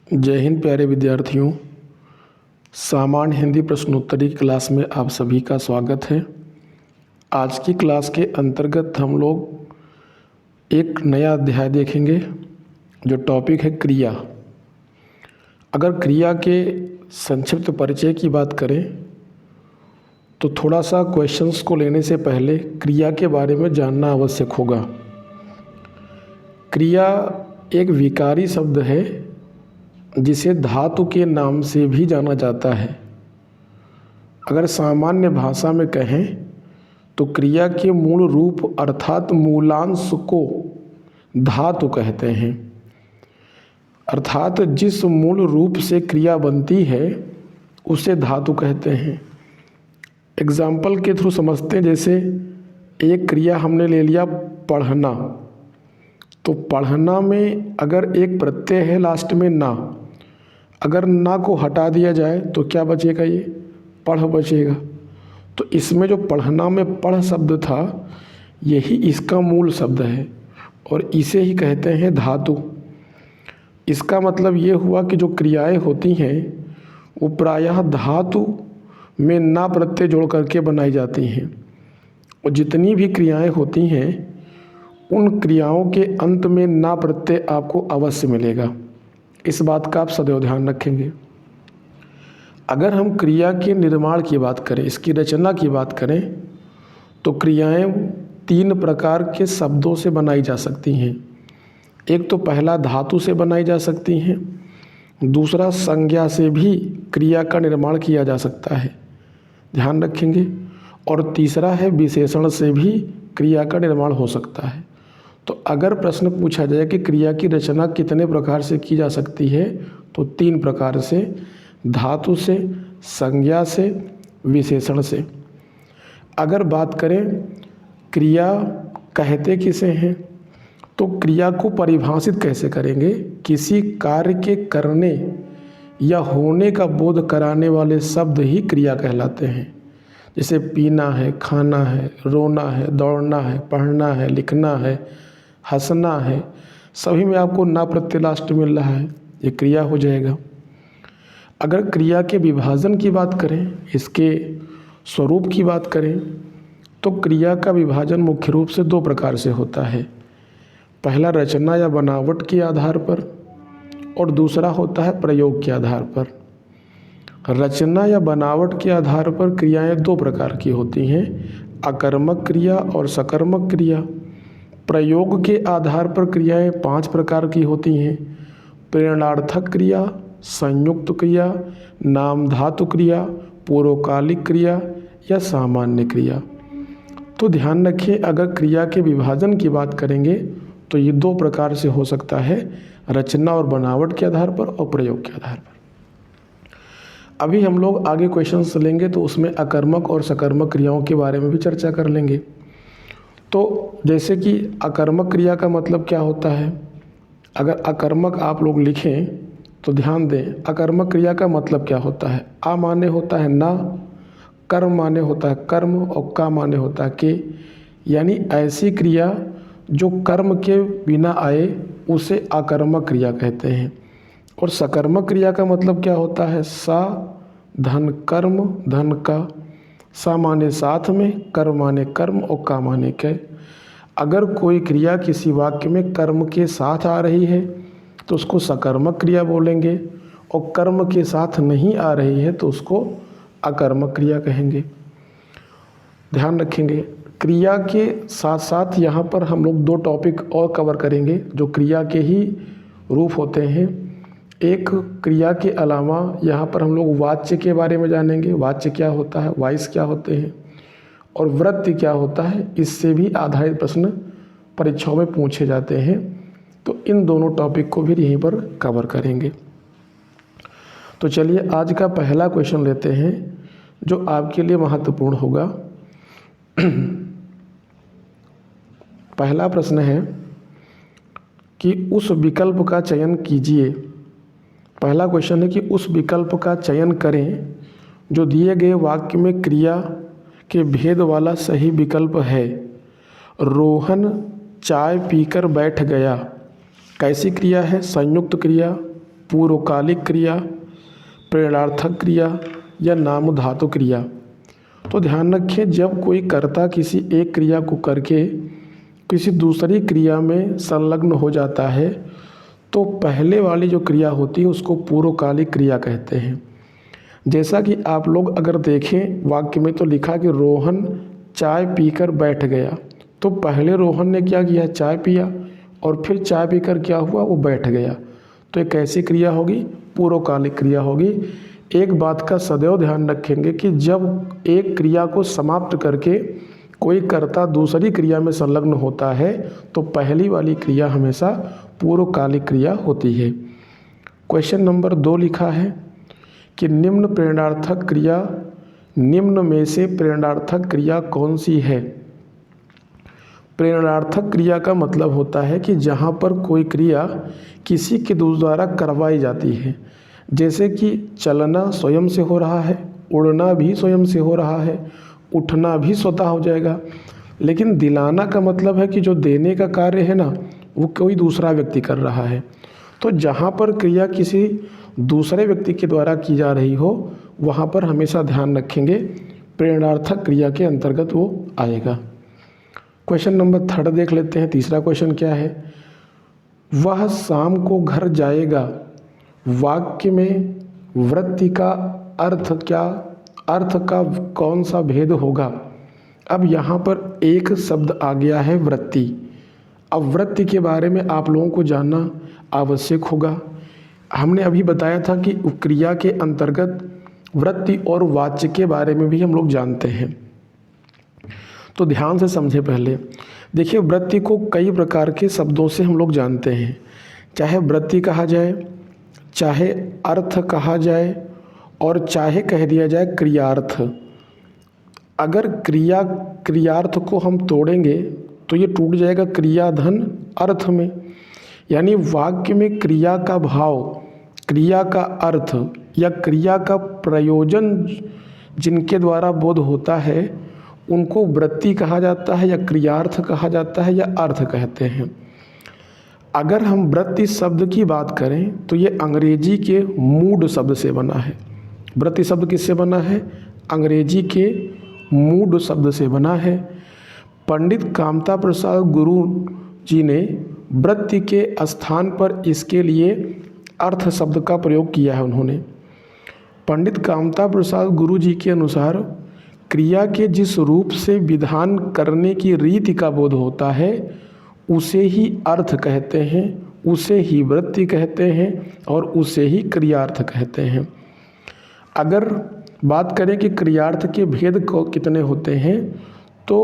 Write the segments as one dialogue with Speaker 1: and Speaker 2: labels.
Speaker 1: जय हिंद प्यारे विद्यार्थियों। सामान्य हिंदी प्रश्नोत्तरी की क्लास में आप सभी का स्वागत है। आज की क्लास के अंतर्गत हम लोग एक नया अध्याय देखेंगे जो टॉपिक है क्रिया। अगर क्रिया के संक्षिप्त परिचय की बात करें तो थोड़ा सा क्वेश्चंस को लेने से पहले क्रिया के बारे में जानना आवश्यक होगा। क्रिया एक विकारी शब्द है जिसे धातु के नाम से भी जाना जाता है। अगर सामान्य भाषा में कहें तो क्रिया के मूल रूप अर्थात मूलांश को धातु कहते हैं। अर्थात जिस मूल रूप से क्रिया बनती है उसे धातु कहते हैं। एग्जाम्पल के थ्रू समझते हैं। जैसे एक क्रिया हमने ले लिया पढ़ना, तो पढ़ना में अगर एक प्रत्यय है लास्ट में ना, अगर ना को हटा दिया जाए तो क्या बचेगा? ये पढ़ बचेगा। तो इसमें जो पढ़ना में पढ़ शब्द था यही इसका मूल शब्द है और इसे ही कहते हैं धातु। इसका मतलब ये हुआ कि जो क्रियाएं होती हैं वो प्रायः धातु में ना प्रत्यय जोड़ करके बनाई जाती हैं और जितनी भी क्रियाएं होती हैं उन क्रियाओं के अंत में ना प्रत्यय आपको अवश्य मिलेगा। इस बात का आप सदैव ध्यान रखेंगे। अगर हम क्रिया के निर्माण की बात करें, इसकी रचना की बात करें, तो क्रियाएं तीन प्रकार के शब्दों से बनाई जा सकती हैं। एक तो पहला धातु से बनाई जा सकती हैं, दूसरा संज्ञा से भी क्रिया का निर्माण किया जा सकता है, ध्यान रखेंगे, और तीसरा है विशेषण से भी क्रिया का निर्माण हो सकता है। तो अगर प्रश्न पूछा जाए कि क्रिया की रचना कितने प्रकार से की जा सकती है, तो तीन प्रकार से, धातु से, संज्ञा से, विशेषण से। अगर बात करें क्रिया कहते किसे हैं, तो क्रिया को परिभाषित कैसे करेंगे? किसी कार्य के करने या होने का बोध कराने वाले शब्द ही क्रिया कहलाते हैं। जैसे पीना है, खाना है, रोना है, दौड़ना है, पढ़ना है, लिखना है, हंसना है, सभी में आपको ना प्रत्यय लास्ट मिल रहा है, ये क्रिया हो जाएगा। अगर क्रिया के विभाजन की बात करें, इसके स्वरूप की बात करें, तो क्रिया का विभाजन मुख्य रूप से दो प्रकार से होता है। पहला रचना या बनावट के आधार पर और दूसरा होता है प्रयोग के आधार पर। रचना या बनावट के आधार पर क्रियाएं दो प्रकार की होती हैं, अकर्मक क्रिया और सकर्मक क्रिया। प्रयोग के आधार पर क्रियाएं पांच प्रकार की होती हैं, प्रेरणार्थक क्रिया, संयुक्त क्रिया, नाम धातु क्रिया, पूर्वकालिक क्रिया या सामान्य क्रिया। तो ध्यान रखिए, अगर क्रिया के विभाजन की बात करेंगे तो ये दो प्रकार से हो सकता है, रचना और बनावट के आधार पर और प्रयोग के आधार पर। अभी हम लोग आगे क्वेश्चंस लेंगे तो उसमें अकर्मक और सकर्मक क्रियाओं के बारे में भी चर्चा कर लेंगे। तो जैसे कि अकर्मक क्रिया का मतलब क्या होता है, अगर अकर्मक आप लोग लिखें तो ध्यान दें, अकर्मक क्रिया का मतलब क्या होता है। आ माने होता है ना, कर्म माने होता है कर्म और का माने होता है के, यानी ऐसी क्रिया जो कर्म के बिना आए उसे अकर्मक क्रिया कहते हैं। और सकर्मक क्रिया का मतलब क्या होता है, सा धन कर्म धन का, सा माने साथ में, कर्म माने कर्म और का माने के। अगर कोई क्रिया किसी वाक्य में कर्म के साथ आ रही है तो उसको सकर्मक क्रिया बोलेंगे, और कर्म के साथ नहीं आ रही है तो उसको अकर्मक क्रिया कहेंगे, ध्यान रखेंगे। क्रिया के साथ साथ यहाँ पर हम लोग दो टॉपिक और कवर करेंगे जो क्रिया के ही रूप होते हैं। एक क्रिया के अलावा यहाँ पर हम लोग वाच्य के बारे में जानेंगे, वाच्य क्या होता है, वाइस क्या होते हैं, और वृत्ति क्या होता है। इससे भी आधारित प्रश्न परीक्षाओं में पूछे जाते हैं, तो इन दोनों टॉपिक को भी यहीं पर कवर करेंगे। तो चलिए आज का पहला क्वेश्चन लेते हैं जो आपके लिए महत्वपूर्ण होगा। पहला प्रश्न है कि उस विकल्प का चयन कीजिए। पहला क्वेश्चन है कि उस विकल्प का चयन करें जो दिए गए वाक्य में क्रिया के भेद वाला सही विकल्प है। रोहन चाय पीकर बैठ गया, कैसी क्रिया है? संयुक्त क्रिया, पूर्वकालिक क्रिया, प्रेरणार्थक क्रिया या नामधातु क्रिया। तो ध्यान रखें, जब कोई कर्ता किसी एक क्रिया को करके किसी दूसरी क्रिया में संलग्न हो जाता है तो पहले वाली जो क्रिया होती है उसको पूर्वकालिक क्रिया कहते हैं। जैसा कि आप लोग अगर देखें वाक्य में तो लिखा कि रोहन चाय पीकर बैठ गया, तो पहले रोहन ने क्या किया, चाय पिया और फिर चाय पीकर क्या हुआ, वो बैठ गया। तो एक कैसी क्रिया होगी, पूर्वकालिक क्रिया होगी। एक बात का सदैव ध्यान रखेंगे कि जब एक क्रिया को समाप्त करके कोई कर्ता दूसरी क्रिया में संलग्न होता है तो पहली वाली क्रिया हमेशा पूर्वकालिक क्रिया होती है। क्वेश्चन नंबर 2 लिखा है कि निम्न प्रेरणार्थक क्रिया, निम्न में से प्रेरणार्थक क्रिया कौन सी है। प्रेरणार्थक क्रिया का मतलब होता है कि जहाँ पर कोई क्रिया किसी के द्वारा करवाई जाती है, जैसे कि चलना स्वयं से हो रहा है, उड़ना भी स्वयं से हो रहा है, उठना भी स्वतः हो जाएगा। लेकिन दिलाना का मतलब है कि जो देने का कार्य है ना, वो कोई दूसरा व्यक्ति कर रहा है। तो जहाँ पर क्रिया किसी दूसरे व्यक्ति के द्वारा की जा रही हो वहाँ पर हमेशा ध्यान रखेंगे प्रेरणार्थक क्रिया के अंतर्गत वो आएगा। क्वेश्चन नंबर 3 देख लेते हैं। तीसरा क्वेश्चन क्या है, वह शाम को घर जाएगा। वाक्य में वृत्ति का अर्थ क्या, अर्थ का कौन सा भेद होगा। अब यहाँ पर एक शब्द आ गया है वृत्ति। अब वृत्ति के बारे में आप लोगों को जानना आवश्यक होगा। हमने अभी बताया था कि क्रिया के अंतर्गत वृत्ति और वाच्य के बारे में भी हम लोग जानते हैं, तो ध्यान से समझे। पहले देखिए, वृत्ति को कई प्रकार के शब्दों से हम लोग जानते हैं, चाहे वृत्ति कहा जाए, चाहे अर्थ कहा जाए और चाहे कह दिया जाए क्रियार्थ। अगर क्रियार्थ को हम तोड़ेंगे तो ये टूट जाएगा क्रियाधन अर्थ में। यानी वाक्य में क्रिया का भाव, क्रिया का अर्थ या क्रिया का प्रयोजन जिनके द्वारा बोध होता है उनको वृत्ति कहा जाता है या क्रियार्थ कहा जाता है या अर्थ कहते हैं। अगर हम वृत्ति शब्द की बात करें तो ये अंग्रेजी के मूड शब्द से बना है। वृत्ति शब्द किससे बना है, अंग्रेजी के मूड शब्द से बना है। पंडित कामता प्रसाद गुरु जी ने वृत्ति के स्थान पर इसके लिए अर्थ शब्द का प्रयोग किया है। उन्होंने पंडित कामता प्रसाद गुरु जी के अनुसार क्रिया के जिस रूप से विधान करने की रीति का बोध होता है उसे ही अर्थ कहते हैं, उसे ही वृत्ति कहते हैं और उसे ही क्रियार्थ कहते हैं। अगर बात करें कि क्रियार्थ के भेद कितने होते हैं तो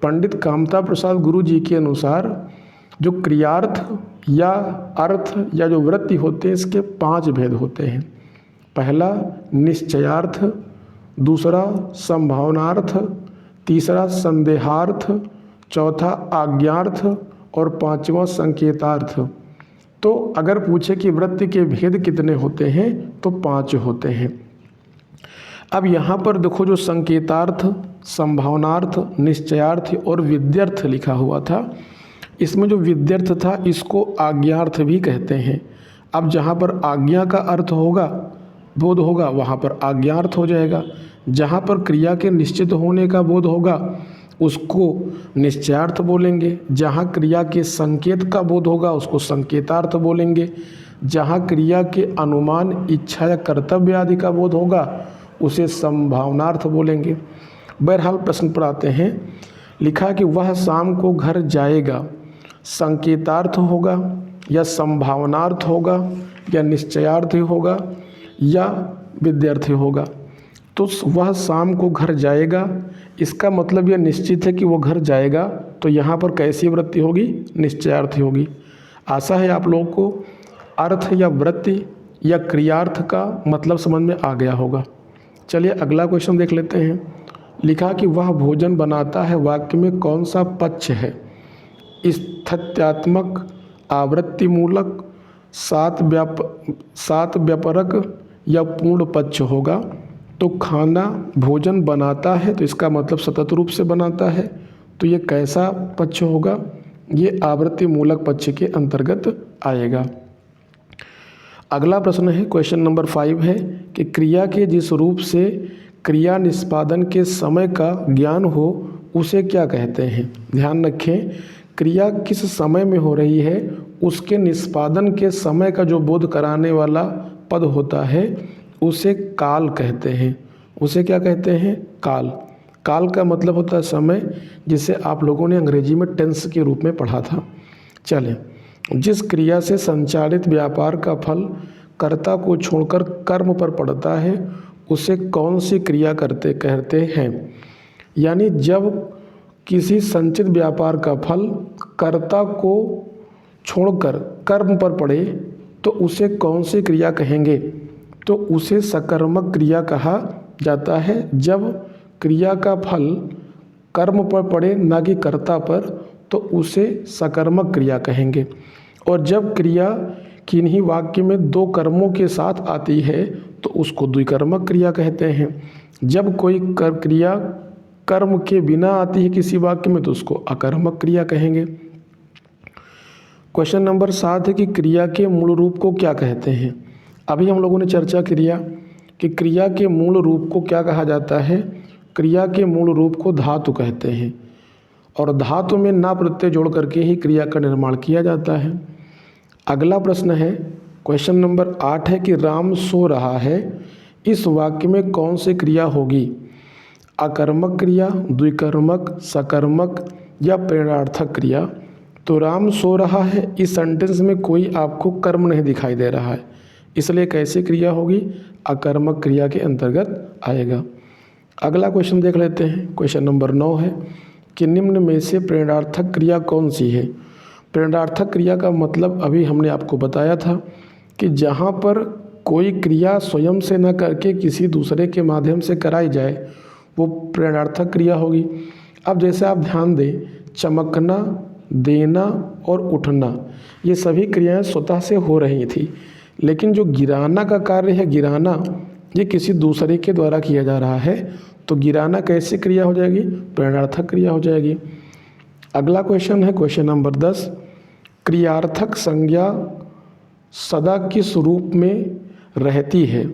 Speaker 1: पंडित कामता प्रसाद गुरु जी के अनुसार जो क्रियार्थ या अर्थ या जो वृत्ति होते हैं इसके 5 भेद होते हैं। पहला निश्चयार्थ, दूसरा संभावनार्थ, तीसरा संदेहार्थ, चौथा आज्ञार्थ और 5वां संकेतार्थ। तो अगर पूछे कि वृत्ति के भेद कितने होते हैं तो 5 होते हैं। अब यहाँ पर देखो, जो संकेतार्थ, संभावनार्थ, निश्चयार्थ और विद्यर्थ लिखा हुआ था, इसमें जो विद्यर्थ था इसको आज्ञार्थ भी कहते हैं। अब जहाँ पर आज्ञा का अर्थ होगा, बोध होगा, वहाँ पर आज्ञार्थ हो जाएगा। जहाँ पर क्रिया के निश्चित होने का बोध होगा उसको निश्चयार्थ बोलेंगे। जहाँ क्रिया के संकेत का बोध होगा उसको संकेतार्थ बोलेंगे। जहाँ क्रिया के अनुमान, इच्छा या कर्तव्य आदि का बोध होगा उसे संभावनार्थ बोलेंगे। बहरहाल प्रश्न पर आते हैं। लिखा कि वह शाम को घर जाएगा, संकेतार्थ होगा या संभावनार्थ होगा या निश्चयार्थ होगा या विद्यार्थी होगा। तो वह शाम को घर जाएगा, इसका मतलब यह निश्चित है कि वो घर जाएगा, तो यहाँ पर कैसी वृत्ति होगी, निश्चयार्थी होगी। आशा है आप लोगों को अर्थ या वृत्ति या क्रियार्थ का मतलब समझ में आ गया होगा। चलिए अगला क्वेश्चन देख लेते हैं। लिखा कि वह भोजन बनाता है, वाक्य में कौन सा पक्ष है। स्थित्यात्मक, आवृत्तिमूलक, सात व्यापरक या पूर्ण पक्ष होगा। तो खाना भोजन बनाता है तो इसका मतलब सतत रूप से बनाता है, तो ये कैसा पक्ष होगा, ये आवृत्तिमूलक पक्ष के अंतर्गत आएगा। अगला प्रश्न है, क्वेश्चन नंबर 5 है कि क्रिया के जिस रूप से क्रिया निष्पादन के समय का ज्ञान हो उसे क्या कहते हैं। ध्यान रखें, क्रिया किस समय में हो रही है उसके निष्पादन के समय का जो बोध कराने वाला पद होता है उसे काल कहते हैं। उसे क्या कहते हैं? काल। काल का मतलब होता है समय, जिसे आप लोगों ने अंग्रेजी में टेंस के रूप में पढ़ा था। चलें, जिस क्रिया से संचालित व्यापार का फल कर्ता को छोड़कर कर्म पर पड़ता है उसे कौन सी क्रिया कहते हैं। यानी जब किसी संचित व्यापार का फल कर्ता को छोड़कर कर्म पर पड़े तो उसे कौन सी क्रिया कहेंगे। तो उसे सकर्मक क्रिया कहा जाता है। जब क्रिया का फल कर्म पर पड़े ना कि कर्ता पर तो उसे सकर्मक क्रिया कहेंगे। और जब क्रिया किन्हीं वाक्य में दो कर्मों के साथ आती है तो उसको द्विकर्मक क्रिया कहते हैं। जब कोई क्रिया कर्म के बिना आती है किसी वाक्य में तो उसको अकर्मक क्रिया कहेंगे। क्वेश्चन नंबर 7 है कि क्रिया के मूल रूप को क्या कहते हैं। अभी हम लोगों ने चर्चा किया कि क्रिया के मूल रूप को क्या कहा जाता है। क्रिया के मूल रूप को धातु कहते हैं और धातु में ना प्रत्यय जोड़ करके ही क्रिया का निर्माण किया जाता है। अगला प्रश्न है, क्वेश्चन नंबर 8 है कि राम सो रहा है, इस वाक्य में कौन सी क्रिया होगी। अकर्मक क्रिया, द्विकर्मक, सकर्मक या प्रेरणार्थक क्रिया। तो राम सो रहा है, इस सेंटेंस में कोई आपको कर्म नहीं दिखाई दे रहा है, इसलिए कैसी क्रिया होगी, अकर्मक क्रिया के अंतर्गत आएगा। अगला क्वेश्चन देख लेते हैं। क्वेश्चन नंबर 9 है कि निम्न में से प्रेरणार्थक क्रिया कौन सी है। प्रेरणार्थक क्रिया का मतलब अभी हमने आपको बताया था कि जहाँ पर कोई क्रिया स्वयं से न करके किसी दूसरे के माध्यम से कराई जाए वो प्रेरणार्थक क्रिया होगी। अब जैसे आप ध्यान दें, चमकना, देना और उठना ये सभी क्रियाएं स्वतः से हो रही थी, लेकिन जो गिराना का कार्य है, गिराना ये किसी दूसरे के द्वारा किया जा रहा है, तो गिराना कैसी क्रिया हो जाएगी, प्रेरणार्थक क्रिया हो जाएगी। अगला क्वेश्चन है क्वेश्चन नंबर 10, क्रियार्थक संज्ञा सदा किस रूप में रहती है।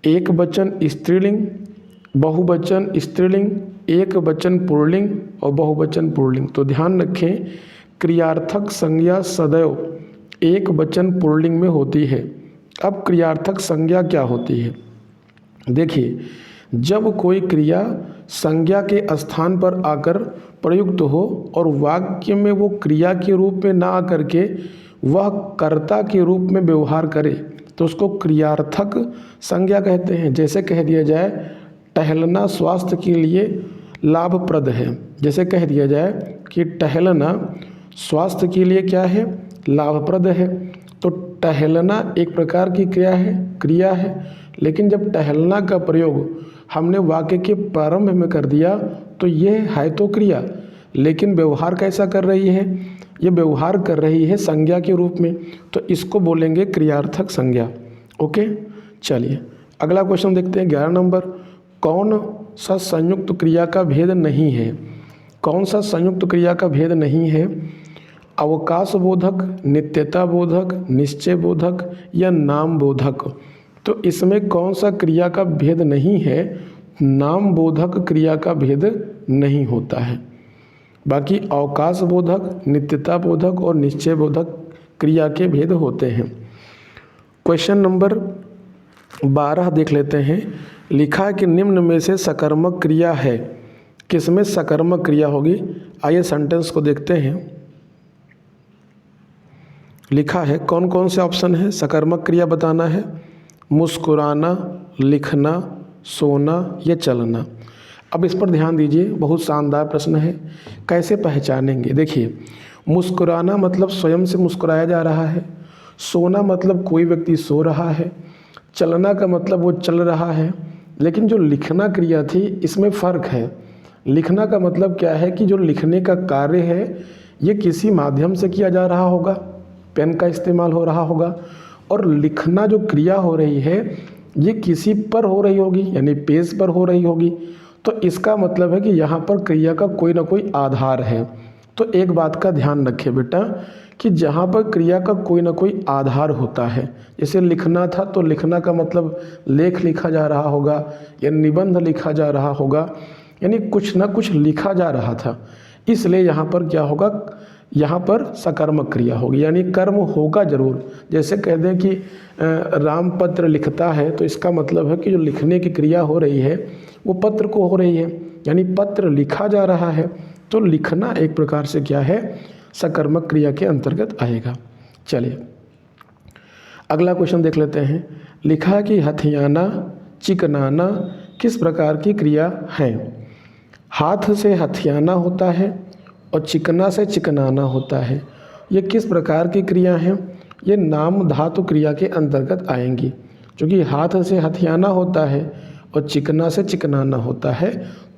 Speaker 1: एक वचन स्त्रीलिंग, बहुवचन स्त्रीलिंग, एक वचन पुल्लिंग और बहुवचन पुल्लिंग। तो ध्यान रखें, क्रियार्थक संज्ञा सदैव एक वचन पुल्लिंग में होती है। अब क्रियार्थक संज्ञा क्या होती है, देखिए, जब कोई क्रिया संज्ञा के स्थान पर आकर प्रयुक्त हो और वाक्य में वो क्रिया के रूप में ना आकर के वह कर्ता के रूप में व्यवहार करे तो उसको क्रियार्थक संज्ञा कहते हैं। जैसे कह दिया जाए टहलना स्वास्थ्य के लिए लाभप्रद है, जैसे कह दिया जाए कि टहलना स्वास्थ्य के लिए क्या है, लाभप्रद है। तो टहलना एक प्रकार की क्रिया है, लेकिन जब टहलना का प्रयोग हमने वाक्य के प्रारंभ में कर दिया तो ये है तो क्रिया, लेकिन व्यवहार कैसा कर रही है, ये व्यवहार कर रही है संज्ञा के रूप में, तो इसको बोलेंगे क्रियार्थक संज्ञा। ओके, चलिए अगला क्वेश्चन देखते हैं। 11 नंबर, कौन सा संयुक्त क्रिया का भेद नहीं है। कौन सा संयुक्त क्रिया का भेद नहीं है, अवकाश बोधक, नित्यता बोधक, निश्चय बोधक या नाम बोधक। तो इसमें कौन सा क्रिया का भेद नहीं है, नाम बोधक क्रिया का भेद नहीं होता है। बाकी अवकाश बोधक, नित्यता बोधक और निश्चय बोधक क्रिया के भेद होते हैं। क्वेश्चन नंबर 12 देख लेते हैं। लिखा है कि निम्न में से सकर्मक क्रिया है, किसमें सकर्मक क्रिया होगी। आइए सेंटेंस को देखते हैं। लिखा है कौन कौन से ऑप्शन है, सकर्मक क्रिया बताना है। मुस्कुराना, लिखना, सोना या चलना। अब इस पर ध्यान दीजिए, बहुत शानदार प्रश्न है। कैसे पहचानेंगे, देखिए, मुस्कुराना मतलब स्वयं से मुस्कुराया जा रहा है, सोना मतलब कोई व्यक्ति सो रहा है, चलना का मतलब वो चल रहा है। लेकिन जो लिखना क्रिया थी इसमें फ़र्क है। लिखना का मतलब क्या है कि जो लिखने का कार्य है ये किसी माध्यम से किया जा रहा होगा, पेन का इस्तेमाल हो रहा होगा, और लिखना जो क्रिया हो रही है ये किसी पर हो रही होगी, यानी पेज पर हो रही होगी। तो इसका मतलब है कि यहाँ पर क्रिया का कोई ना कोई आधार है। तो एक बात का ध्यान रखें बेटा कि जहाँ पर क्रिया का कोई ना कोई आधार होता है। जैसे लिखना था तो लिखना का मतलब लेख लिखा जा रहा होगा या निबंध लिखा जा रहा होगा, यानी कुछ ना कुछ लिखा जा रहा था, इसलिए यहाँ पर क्या होगा, यहाँ पर सकर्मक क्रिया होगी, यानी कर्म होगा जरूर। जैसे कह दें कि राम पत्र लिखता है तो इसका मतलब है कि जो लिखने की क्रिया हो रही है वो पत्र को हो रही है, यानी पत्र लिखा जा रहा है, तो लिखना एक प्रकार से क्या है, सकर्मक क्रिया के अंतर्गत आएगा। चलिए अगला क्वेश्चन देख लेते हैं। लिखा है कि हथियाना चिकनाना किस प्रकार की क्रिया है। हाथ से हथियाना होता है और चिकना से चिकनाना होता है। ये किस प्रकार की क्रिया हैं, ये नाम धातु क्रिया के अंतर्गत आएंगी। क्योंकि हाथ से हथियाना होता है और चिकना से चिकनाना होता है,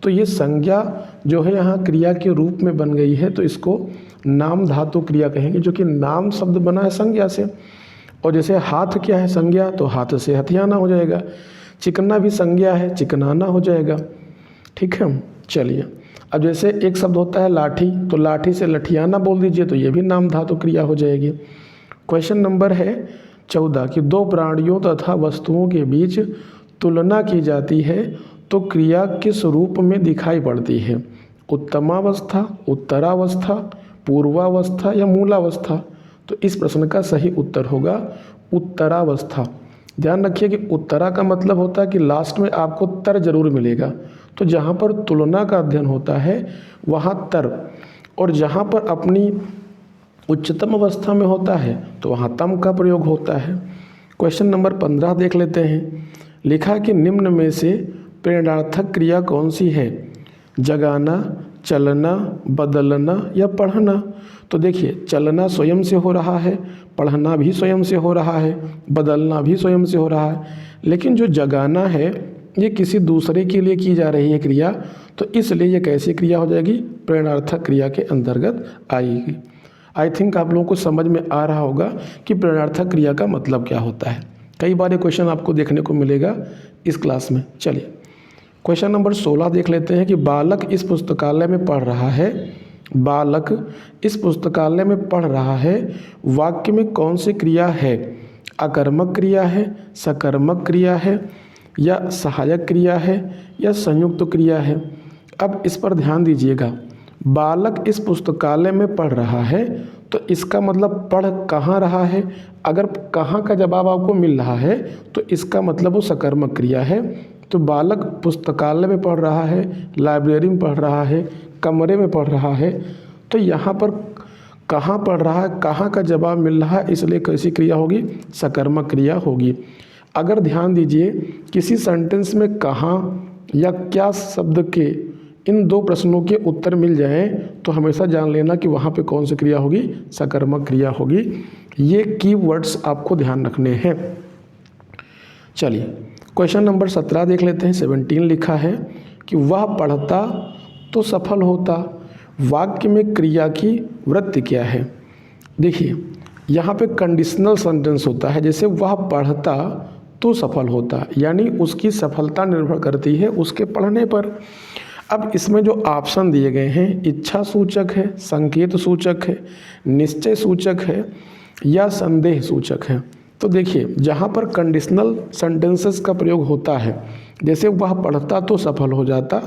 Speaker 1: तो ये संज्ञा जो है यहाँ क्रिया के रूप में बन गई है, तो इसको नाम धातु क्रिया कहेंगे, जो कि नाम शब्द बना है संज्ञा से। और जैसे हाथ क्या है संज्ञा, तो हाथ से हथियाना हो जाएगा। चिकना भी संज्ञा है, चिकनाना हो जाएगा। ठीक है, चलिए अब जैसे एक शब्द होता है लाठी, तो लाठी से लठियाना बोल दीजिए, तो ये भी नाम धातु क्रिया हो जाएगी। क्वेश्चन नंबर है 14 कि दो प्राणियों तथा वस्तुओं के बीच तुलना की जाती है तो क्रिया किस रूप में दिखाई पड़ती है। उत्तमावस्था, उत्तरावस्था, पूर्वावस्था या मूलावस्था। तो इस प्रश्न का सही उत्तर होगा उत्तरावस्था। ध्यान रखिए कि उत्तरा का मतलब होता है कि लास्ट में आपको तर जरूर मिलेगा। तो जहाँ पर तुलना का अध्ययन होता है वहाँ तर, और जहाँ पर अपनी उच्चतम अवस्था में होता है तो वहाँ तम का प्रयोग होता है। क्वेश्चन नंबर 15 देख लेते हैं। लिखा कि निम्न में से प्रेरणार्थक क्रिया कौन सी है। जगाना, चलना, बदलना या पढ़ना। तो देखिए चलना स्वयं से हो रहा है, पढ़ना भी स्वयं से हो रहा है, बदलना भी स्वयं से हो रहा है, लेकिन जो जगाना है ये किसी दूसरे के लिए की जा रही है क्रिया, तो इसलिए ये कैसी क्रिया हो जाएगी, प्रेरणार्थक क्रिया के अंतर्गत आएगी। आई थिंक आप लोगों को समझ में आ रहा होगा कि प्रेरणार्थक क्रिया का मतलब क्या होता है। कई बार ये क्वेश्चन आपको देखने को मिलेगा इस क्लास में। चलिए क्वेश्चन नंबर 16 देख लेते हैं कि बालक इस पुस्तकालय में पढ़ रहा है। बालक इस पुस्तकालय में पढ़ रहा है, वाक्य में कौन सी क्रिया है। अकर्मक क्रिया है, सकर्मक क्रिया है या सहायक क्रिया है या संयुक्त क्रिया है। अब इस पर ध्यान दीजिएगा। बालक इस पुस्तकालय में पढ़ रहा है, तो इसका मतलब पढ़ कहाँ रहा है। अगर कहाँ का जवाब आपको मिल रहा है तो इसका मतलब वो सकर्मक क्रिया है। तो बालक पुस्तकालय में पढ़ रहा है, लाइब्रेरी में पढ़ रहा है, कमरे में पढ़ रहा है, तो यहाँ पर कहाँ पढ़ रहा है, कहाँ का जवाब मिल रहा है, इसलिए कैसी क्रिया होगी, सकर्मक क्रिया होगी। अगर ध्यान दीजिए किसी सेंटेंस में कहाँ या क्या शब्द के इन दो प्रश्नों के उत्तर मिल जाएं तो हमेशा जान लेना कि वहाँ पे कौन सी क्रिया होगी, सकर्मक क्रिया होगी। ये कीवर्ड्स आपको ध्यान रखने हैं। चलिए क्वेश्चन नंबर 17 देख लेते हैं। 17 लिखा है कि वह पढ़ता तो सफल होता, वाक्य में क्रिया की वृत्ति क्या है। देखिए यहाँ पे कंडीशनल सेंटेंस होता है, जैसे वह पढ़ता तो सफल होता, यानी उसकी सफलता निर्भर करती है उसके पढ़ने पर। अब इसमें जो ऑप्शन दिए गए हैं, इच्छा सूचक है, संकेत सूचक है, निश्चय सूचक है या संदेह सूचक है। तो देखिए जहाँ पर कंडीशनल सेंटेंसेस का प्रयोग होता है, जैसे वह पढ़ता तो सफल हो जाता,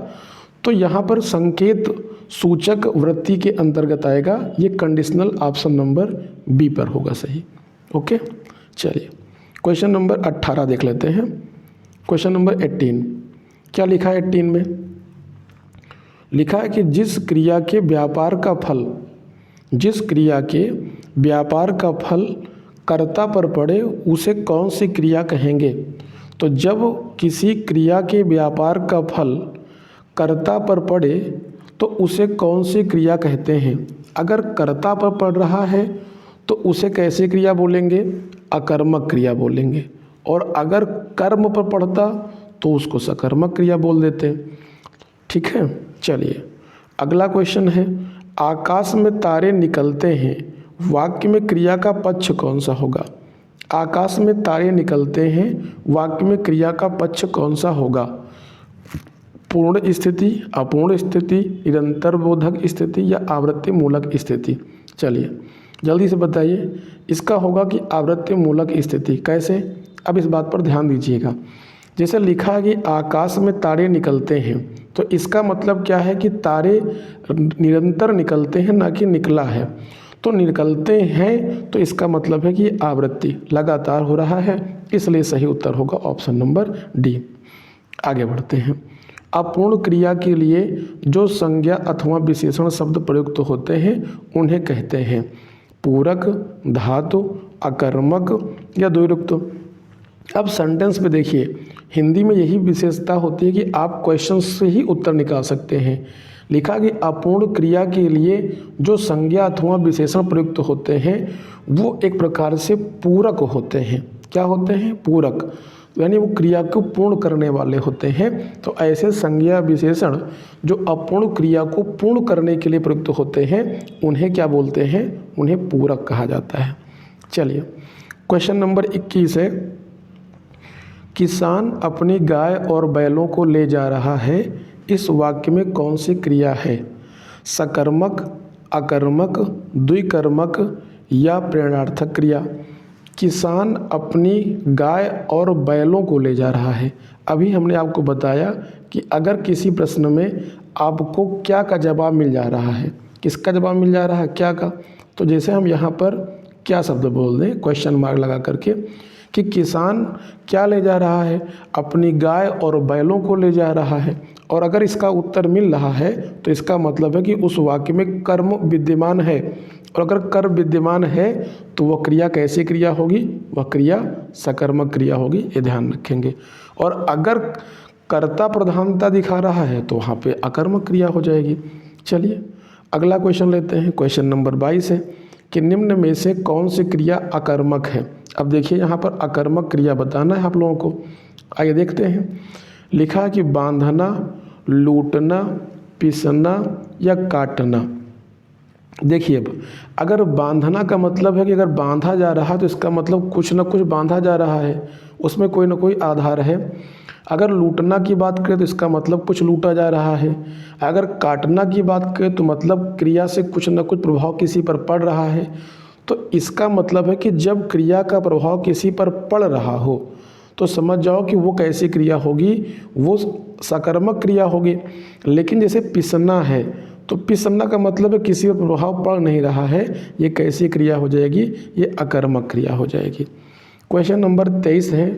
Speaker 1: तो यहाँ पर संकेत सूचक वृत्ति के अंतर्गत आएगा। ये कंडीशनल ऑप्शन नंबर बी पर होगा सही। ओके चलिए क्वेश्चन नंबर 18 देख लेते हैं। क्वेश्चन नंबर 18 क्या लिखा है। 18 में लिखा है कि जिस क्रिया के व्यापार का फल, जिस क्रिया के व्यापार का फल कर्ता पर पड़े उसे कौन सी क्रिया कहेंगे। तो जब किसी क्रिया के व्यापार का फल कर्ता पर पड़े तो उसे कौन सी क्रिया कहते हैं। अगर कर्ता पर पड़ रहा है तो उसे कैसी क्रिया बोलेंगे, अकर्मक क्रिया बोलेंगे, और अगर कर्म पर पड़ता तो उसको सकर्मक क्रिया बोल देते हैं। ठीक है चलिए अगला क्वेश्चन है, आकाश में तारे निकलते हैं, वाक्य में क्रिया का पक्ष कौन सा होगा। आकाश में तारे निकलते हैं, वाक्य में क्रिया का पक्ष कौन सा होगा। पूर्ण स्थिति, अपूर्ण स्थिति, निरंतर बोधक स्थिति या आवृत्ति मूलक स्थिति। चलिए जल्दी से बताइए। इसका होगा कि आवृत्ति मूलक स्थिति। कैसे? अब इस बात पर ध्यान दीजिएगा। जैसे लिखा है कि आकाश में तारे निकलते हैं, तो इसका मतलब क्या है कि तारे निरंतर निकलते हैं, ना कि निकला है। तो निकलते हैं तो इसका मतलब है कि आवृत्ति लगातार हो रहा है, इसलिए सही उत्तर होगा ऑप्शन नंबर डी। आगे बढ़ते हैं। अपूर्ण क्रिया के लिए जो संज्ञा अथवा विशेषण शब्द प्रयुक्त होते हैं उन्हें कहते हैं पूरक, धातु, अकर्मक या द्विरुक्त। अब सेंटेंस में देखिए, हिंदी में यही विशेषता होती है कि आप क्वेश्चन से ही उत्तर निकाल सकते हैं। लिखा कि अपूर्ण क्रिया के लिए जो संज्ञा अथवा विशेषण प्रयुक्त होते हैं वो एक प्रकार से पूरक होते हैं। क्या होते हैं? पूरक, यानी वो क्रिया को पूर्ण करने वाले होते हैं। तो ऐसे संज्ञा विशेषण जो अपूर्ण क्रिया को पूर्ण करने के लिए प्रयुक्त होते हैं उन्हें क्या बोलते हैं? उन्हें पूरक कहा जाता है। चलिए, क्वेश्चन नंबर 21 है, किसान अपनी गाय और बैलों को ले जा रहा है, इस वाक्य में कौन सी क्रिया है? सकर्मक, अकर्मक, द्विकर्मक या प्रेरणार्थक क्रिया? किसान अपनी गाय और बैलों को ले जा रहा है। अभी हमने आपको बताया कि अगर किसी प्रश्न में आपको क्या का जवाब मिल जा रहा है, किसका जवाब मिल जा रहा है, क्या का, तो जैसे हम यहाँ पर क्या शब्द बोल दें क्वेश्चन मार्क लगा करके कि किसान क्या ले जा रहा है? अपनी गाय और बैलों को ले जा रहा है। और अगर इसका उत्तर मिल रहा है तो इसका मतलब है कि उस वाक्य में कर्म विद्यमान है, और अगर कर्म विद्यमान है तो वह क्रिया कैसी क्रिया होगी? वह क्रिया सकर्मक क्रिया होगी, ये ध्यान रखेंगे। और अगर कर्ता प्रधानता दिखा रहा है तो वहाँ पे अकर्मक क्रिया हो जाएगी। चलिए अगला क्वेश्चन लेते हैं। क्वेश्चन नंबर 22 है कि निम्न में से कौन सी क्रिया अकर्मक है? अब देखिए यहाँ पर अकर्मक क्रिया बताना है आप लोगों को। आइए देखते हैं। लिखा है कि बांधना, लूटना, पीसना या काटना। देखिए, अब अगर बांधना का मतलब है कि अगर बांधा जा रहा है तो इसका मतलब कुछ ना कुछ बांधा जा रहा है, उसमें कोई ना कोई आधार है। अगर लूटना की बात करें तो इसका मतलब कुछ लूटा जा रहा है। अगर काटना की बात करें तो मतलब क्रिया से कुछ ना कुछ प्रभाव किसी पर पड़ रहा है। तो इसका मतलब है कि जब क्रिया का प्रभाव किसी पर पड़ रहा हो तो समझ जाओ कि वो कैसी क्रिया होगी? वो सकर्मक क्रिया होगी। लेकिन जैसे पिसना है तो पिसना का मतलब है किसी पर प्रभाव पड़ नहीं रहा है, ये कैसी क्रिया हो जाएगी? ये अकर्मक क्रिया हो जाएगी। क्वेश्चन नंबर 23 है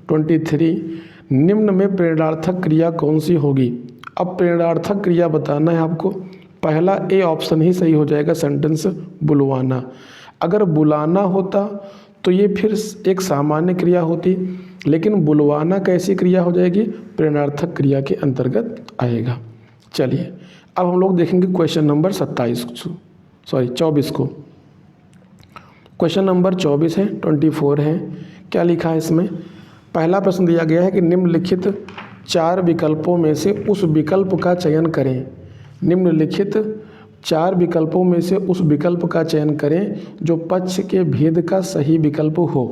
Speaker 1: 23, निम्न में प्रेरणार्थक क्रिया कौन सी होगी? अब प्रेरणार्थक क्रिया बताना है आपको। पहला ए ऑप्शन ही सही हो जाएगा, सेंटेंस बुलवाना। अगर बुलाना होता तो ये फिर एक सामान्य क्रिया होती, लेकिन बुलवाना कैसी क्रिया हो जाएगी? प्रेरणार्थक क्रिया के अंतर्गत आएगा। चलिए अब हम लोग देखेंगे क्वेश्चन नंबर 24 को। क्वेश्चन नंबर 24 है 24 है। क्या लिखा है इसमें? पहला प्रश्न दिया गया है कि निम्नलिखित 4 विकल्पों में से उस विकल्प का चयन करें। निम्नलिखित 4 विकल्पों में से उस विकल्प का चयन करें जो पक्ष के भेद का सही विकल्प हो।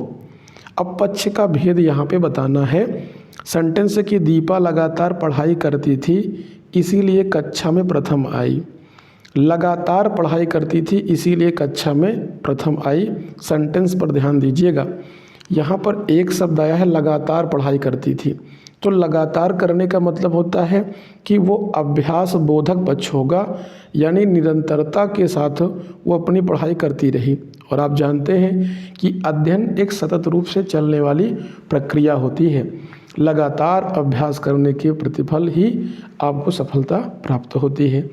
Speaker 1: अब पक्ष का भेद यहाँ पे बताना है। सेंटेंस की दीपा लगातार पढ़ाई करती थी इसीलिए कक्षा में प्रथम आई। लगातार पढ़ाई करती थी इसीलिए कक्षा में प्रथम आई। सेंटेंस पर ध्यान दीजिएगा। यहाँ पर एक शब्द आया है लगातार पढ़ाई करती थी, तो लगातार करने का मतलब होता है कि वो अभ्यास बोधक पक्ष होगा, यानी निरंतरता के साथ वो अपनी पढ़ाई करती रही। और आप जानते हैं कि अध्ययन एक सतत रूप से चलने वाली प्रक्रिया होती है। लगातार अभ्यास करने के प्रतिफल ही आपको सफलता प्राप्त होती है।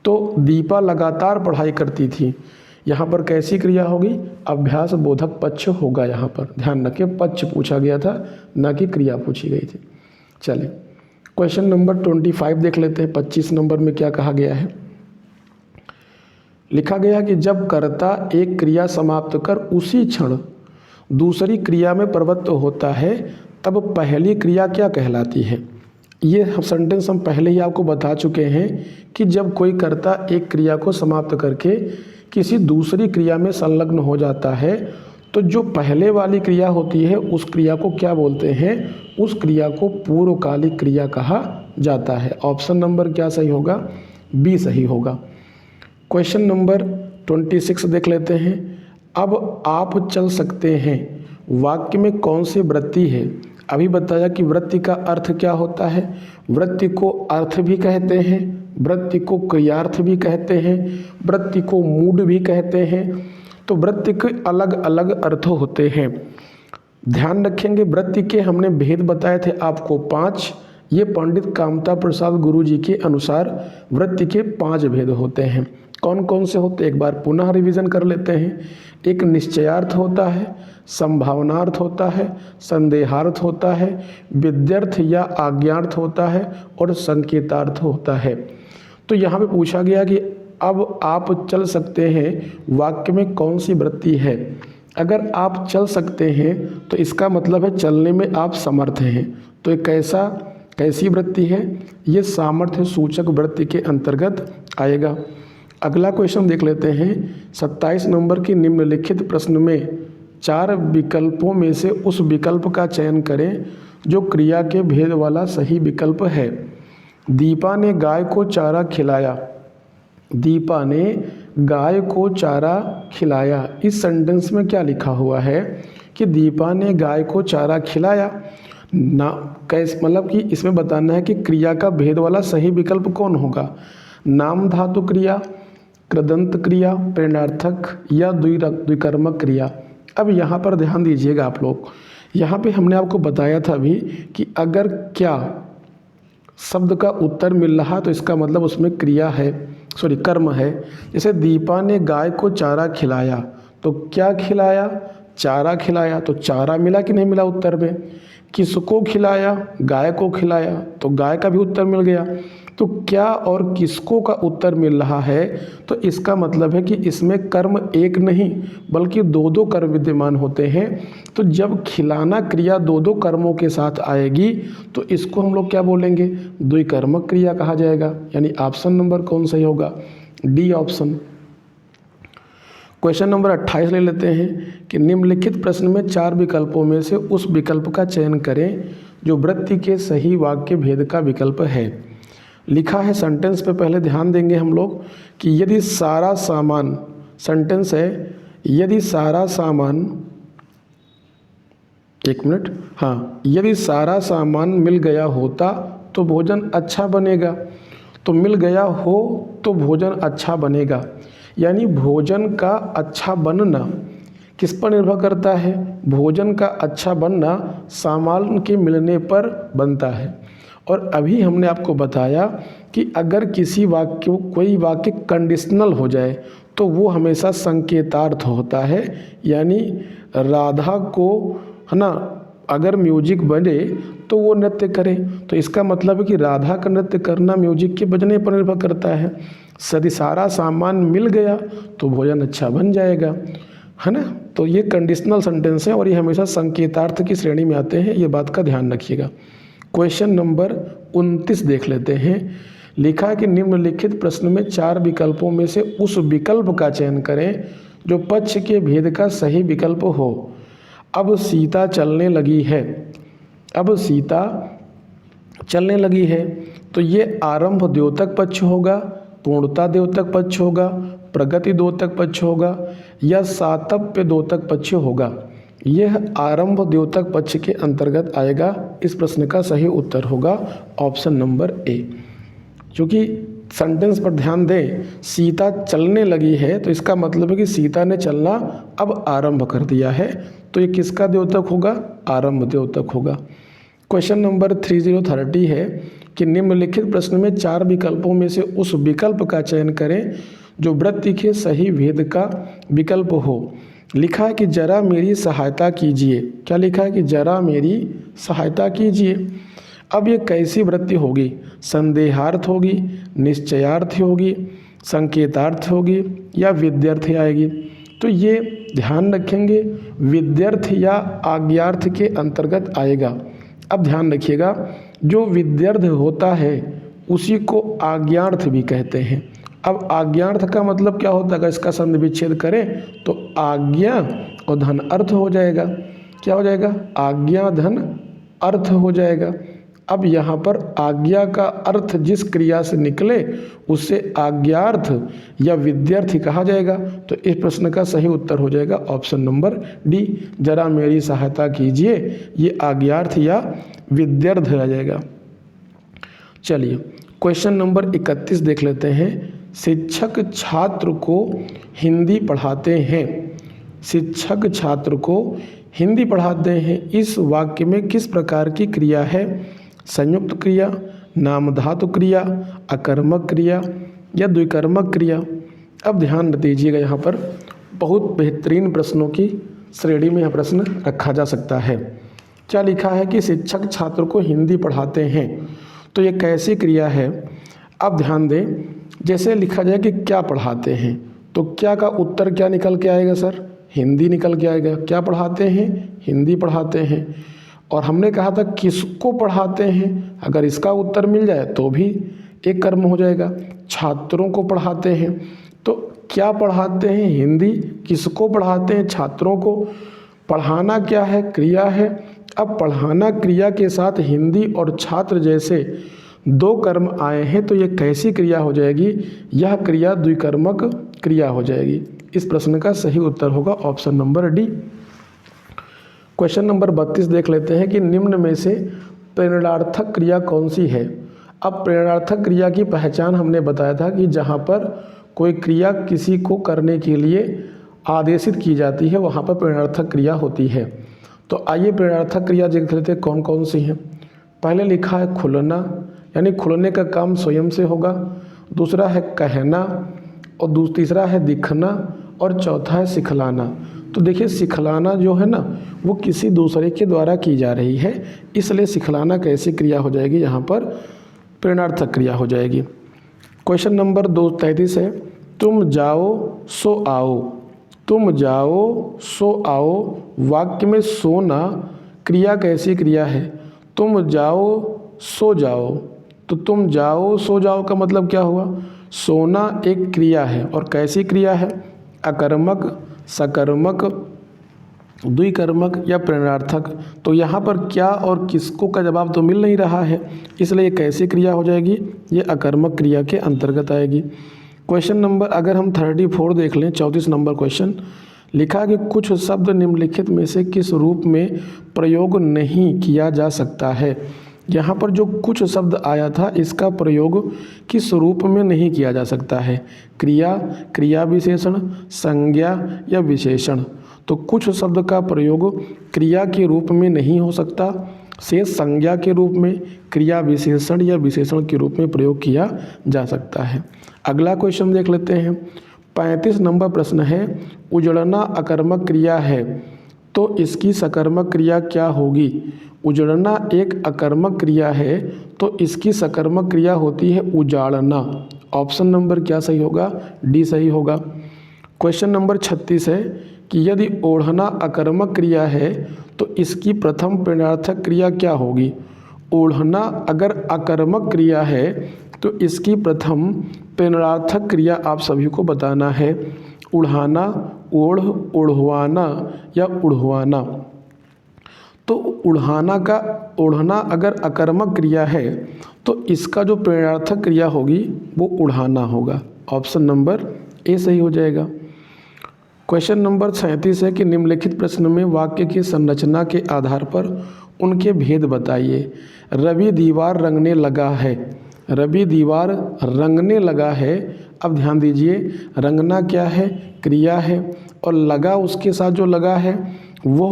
Speaker 1: तो दीपा लगातार पढ़ाई करती थी, यहाँ पर कैसी क्रिया होगी? अभ्यास बोधक पक्ष होगा। यहाँ पर ध्यान रखें, पक्ष पूछा गया था, न कि क्रिया पूछी गई थी। चलिए क्वेश्चन नंबर 25 देख लेते हैं। 25 नंबर में क्या कहा गया है? लिखा गया है कि जब कर्ता एक क्रिया समाप्त कर उसी क्षण दूसरी क्रिया में प्रवृत्त होता है तब पहली क्रिया क्या कहलाती है? ये सेंटेंस हम पहले ही आपको बता चुके हैं कि जब कोई कर्ता एक क्रिया को समाप्त करके किसी दूसरी क्रिया में संलग्न हो जाता है तो जो पहले वाली क्रिया होती है उस क्रिया को क्या बोलते हैं? उस क्रिया को पूर्वकालिक क्रिया कहा जाता है। ऑप्शन नंबर क्या सही होगा? बी सही होगा। क्वेश्चन नंबर 26 देख लेते हैं। अब आप चल सकते हैं वाक्य में कौन सी वृत्ति है? अभी बताया कि वृत्ति का अर्थ क्या होता है। वृत्ति को अर्थ भी कहते हैं, वृत्ति को क्रियार्थ भी कहते हैं, वृत्ति को मूड भी कहते हैं। तो वृत्ति के अलग अलग अर्थ होते हैं। ध्यान रखेंगे, वृत्ति के हमने भेद बताए थे आपको 5। ये पंडित कामता प्रसाद गुरु जी के अनुसार वृत्ति के 5 भेद होते हैं। कौन कौन से होते हैं एक बार पुनः रिवीजन कर लेते हैं। एक निश्चयार्थ होता है, संभावनार्थ होता है, संदेहार्थ होता है, विद्यर्थ या आज्ञार्थ होता है और संकेतार्थ होता है। तो यहाँ पे पूछा गया कि अब आप चल सकते हैं वाक्य में कौन सी वृत्ति है। अगर आप चल सकते हैं तो इसका मतलब है चलने में आप समर्थ हैं। तो एक कैसी वृत्ति है? ये सामर्थ्य सूचक वृत्ति के अंतर्गत आएगा। अगला क्वेश्चन देख लेते हैं। 27 नंबर की निम्नलिखित प्रश्न में 4 विकल्पों में से उस विकल्प का चयन करें जो क्रिया के भेद वाला सही विकल्प है। दीपा ने गाय को चारा खिलाया। दीपा ने गाय को चारा खिलाया। इस सेंटेंस में क्या लिखा हुआ है कि दीपा ने गाय को चारा खिलाया ना। कैसे मतलब कि इसमें बताना है कि क्रिया का भेद वाला सही विकल्प कौन होगा। नाम धातु क्रिया, कृदंत क्रिया, प्रेरणार्थक या द्विकर्मक क्रिया। अब यहाँ पर ध्यान दीजिएगा आप लोग। यहाँ पे हमने आपको बताया था अभी कि अगर क्या शब्द का उत्तर मिल रहा तो इसका मतलब उसमें क्रिया है, कर्म है। जैसे दीपा ने गाय को चारा खिलाया, तो क्या खिलाया? चारा खिलाया। तो चारा मिला कि नहीं मिला उत्तर में? किसको खिलाया? गाय को खिलाया, तो गाय का भी उत्तर मिल गया। तो क्या और किसको का उत्तर मिल रहा है, तो इसका मतलब है कि इसमें कर्म एक नहीं बल्कि 2 कर्म विद्यमान होते हैं। तो जब खिलाना क्रिया 2 कर्मों के साथ आएगी तो इसको हम लोग क्या बोलेंगे? द्विकर्मक क्रिया कहा जाएगा। यानी ऑप्शन नंबर कौन सही होगा? D option. क्वेश्चन नंबर 28 ले लेते हैं कि निम्नलिखित प्रश्न में 4 विकल्पों में से उस विकल्प का चयन करें जो वृत्ति के सही वाक्य भेद का विकल्प है। लिखा है सेंटेंस पे पहले ध्यान देंगे हम लोग कि यदि सारा सामान, सेंटेंस है यदि सारा सामान, एक मिनट, हाँ, यदि सारा सामान मिल गया होता तो भोजन अच्छा बनेगा। तो मिल गया हो तो भोजन अच्छा बनेगा। यानी भोजन का अच्छा बनना किस पर निर्भर करता है? भोजन का अच्छा बनना सामान के मिलने पर बनता है। और अभी हमने आपको बताया कि अगर कोई वाक्य कंडीशनल हो जाए तो वो हमेशा संकेतार्थ होता है। यानी राधा को, है ना, अगर म्यूजिक बजे तो वो नृत्य करे, तो इसका मतलब है कि राधा का नृत्य करना म्यूजिक के बजने पर निर्भर करता है। यदि सारा सामान मिल गया तो भोजन अच्छा बन जाएगा, है ना। तो ये कंडीशनल सेंटेंस है और ये हमेशा संकेतार्थ की श्रेणी में आते हैं, ये बात का ध्यान रखिएगा। क्वेश्चन नंबर 29 देख लेते हैं। लिखा है कि निम्नलिखित प्रश्न में 4 विकल्पों में से उस विकल्प का चयन करें जो पक्ष के भेद का सही विकल्प हो। अब सीता चलने लगी है। अब सीता चलने लगी है तो ये आरंभ द्योतक पक्ष होगा, पूर्णता द्योतक पक्ष होगा, प्रगति द्योतक पक्ष होगा या सातत्य द्योतक पक्ष होगा। यह आरंभ द्योतक पक्ष के अंतर्गत आएगा। इस प्रश्न का सही उत्तर होगा ऑप्शन नंबर ए। क्योंकि सेंटेंस पर ध्यान दें, सीता चलने लगी है तो इसका मतलब है कि सीता ने चलना अब आरंभ कर दिया है। तो ये किसका द्योतक होगा? आरंभ द्योतक होगा। क्वेश्चन नंबर 3030 है कि निम्नलिखित प्रश्न में 4 विकल्पों में से उस विकल्प का चयन करें जो वृत्ति के सही भेद का विकल्प हो। लिखा है कि जरा मेरी सहायता कीजिए। क्या लिखा है? कि जरा मेरी सहायता कीजिए। अब ये कैसी वृत्ति होगी? संदेहार्थ होगी, निश्चयार्थ होगी, संकेतार्थ होगी या विद्यर्थ आएगी? तो ये ध्यान रखेंगे, विद्यर्थ या आज्ञार्थ के अंतर्गत आएगा। अब ध्यान रखिएगा, जो विद्यर्थ होता है उसी को आज्ञार्थ भी कहते हैं। अब आज्ञार्थ का मतलब क्या होता है? अगर इसका संधि विच्छेद करें तो आज्ञा और धन अर्थ हो जाएगा। क्या हो जाएगा? आज्ञा धन अर्थ हो जाएगा। अब यहाँ पर आज्ञा का अर्थ जिस क्रिया से निकले उससे आज्ञार्थ या विद्यार्थी कहा जाएगा। तो इस प्रश्न का सही उत्तर हो जाएगा ऑप्शन नंबर डी। जरा मेरी सहायता कीजिए, ये आज्ञार्थ या विद्यार्थ आ जाएगा। चलिए क्वेश्चन नंबर 31 देख लेते हैं। शिक्षक छात्र को हिंदी पढ़ाते हैं। शिक्षक छात्र को हिंदी पढ़ाते हैं, इस वाक्य में किस प्रकार की क्रिया है? संयुक्त क्रिया, नामधातु क्रिया, अकर्मक क्रिया या द्विकर्मक क्रिया? अब ध्यान दीजिएगा, यहाँ पर बहुत बेहतरीन प्रश्नों की श्रेणी में यह प्रश्न रखा जा सकता है। क्या लिखा है कि शिक्षक छात्र को हिंदी पढ़ाते हैं, तो ये कैसी क्रिया है? अब ध्यान दें, जैसे लिखा जाए कि क्या पढ़ाते हैं, तो क्या का उत्तर क्या निकल के आएगा सर? हिंदी निकल के आएगा। क्या पढ़ाते हैं? हिंदी पढ़ाते हैं। और हमने कहा था किसको पढ़ाते हैं, अगर इसका उत्तर मिल जाए तो भी एक कर्म हो जाएगा। छात्रों को पढ़ाते हैं, तो क्या पढ़ाते हैं? हिंदी। किसको पढ़ाते हैं? छात्रों को। पढ़ाना क्या है? क्रिया है। अब पढ़ाना क्रिया के साथ हिंदी और छात्र जैसे दो कर्म आए हैं, तो ये कैसी क्रिया हो जाएगी? यह क्रिया द्विकर्मक क्रिया हो जाएगी। इस प्रश्न का सही उत्तर होगा option number D. Question number 32 देख लेते हैं कि निम्न में से प्रेरणार्थक क्रिया कौन सी है? अब प्रेरणार्थक क्रिया की पहचान हमने बताया था कि जहाँ पर कोई क्रिया किसी को करने के लिए आदेशित की जाती है, वहाँ पर प्रेरणार्थक क्रिया होती है। तो आइए प्रेरणार्थक क्रिया देख लेते हैं कौन कौन सी हैं। पहले लिखा है खुलना, यानी खुलने का काम स्वयं से होगा। दूसरा है कहना, और तीसरा है दिखना, और चौथा है सिखलाना। तो देखिए सिखलाना जो है ना, वो किसी दूसरे के द्वारा की जा रही है, इसलिए सिखलाना कैसी क्रिया हो जाएगी? यहाँ पर प्रेरणार्थक क्रिया हो जाएगी। क्वेश्चन नंबर 33 है, तुम जाओ सो आओ। तुम जाओ सो आओ वाक्य में सोना क्रिया कैसी क्रिया है? तुम जाओ सो जाओ, तो तुम जाओ सो जाओ का मतलब क्या हुआ? सोना एक क्रिया है, और कैसी क्रिया है? अकर्मक, सकर्मक, द्विकर्मक या प्रेरणार्थक? तो यहाँ पर क्या और किसको का जवाब तो मिल नहीं रहा है, इसलिए कैसी क्रिया हो जाएगी? ये अकर्मक क्रिया के अंतर्गत आएगी। क्वेश्चन नंबर अगर हम 34 देख लें, 34 नंबर क्वेश्चन लिखा कि कुछ शब्द निम्नलिखित में से किस रूप में प्रयोग नहीं किया जा सकता है? यहाँ पर जो कुछ शब्द आया था, इसका प्रयोग किस रूप में नहीं किया जा सकता है? क्रिया, क्रिया विशेषण, संज्ञा या विशेषण? तो कुछ शब्द का प्रयोग क्रिया के रूप में नहीं हो सकता, से संज्ञा के रूप में, क्रिया विशेषण या विशेषण के रूप में प्रयोग किया जा सकता है। अगला क्वेश्चन देख लेते हैं। 35 नंबर प्रश्न है, उजड़ना अकर्मक क्रिया है, तो इसकी सकर्मक क्रिया क्या होगी? उजड़ना एक अकर्मक क्रिया है, तो इसकी सकर्मक क्रिया होती है उजाड़ना। ऑप्शन नंबर क्या सही होगा? डी सही होगा। क्वेश्चन नंबर 36 है कि यदि ओढ़ना अकर्मक क्रिया है, तो इसकी प्रथम प्रेरणार्थक क्रिया क्या होगी? ओढ़ना अगर अकर्मक क्रिया है, तो इसकी प्रथम प्रेरणार्थक क्रिया आप सभी को बताना है। उढ़ाना, ओढ़, ओढ़वाना या उढ़वाना? तो ओढ़ना अगर अकर्मक क्रिया है, तो इसका जो प्रेरणार्थक क्रिया होगी वो उढ़ाना होगा। ऑप्शन नंबर ए सही हो जाएगा। क्वेश्चन नंबर 37 है कि निम्नलिखित प्रश्न में वाक्य की संरचना के आधार पर उनके भेद बताइए। रवि दीवार रंगने लगा है। रवि दीवार रंगने लगा है। अब ध्यान दीजिए, रंगना क्या है? क्रिया है, और लगा उसके साथ जो लगा है वो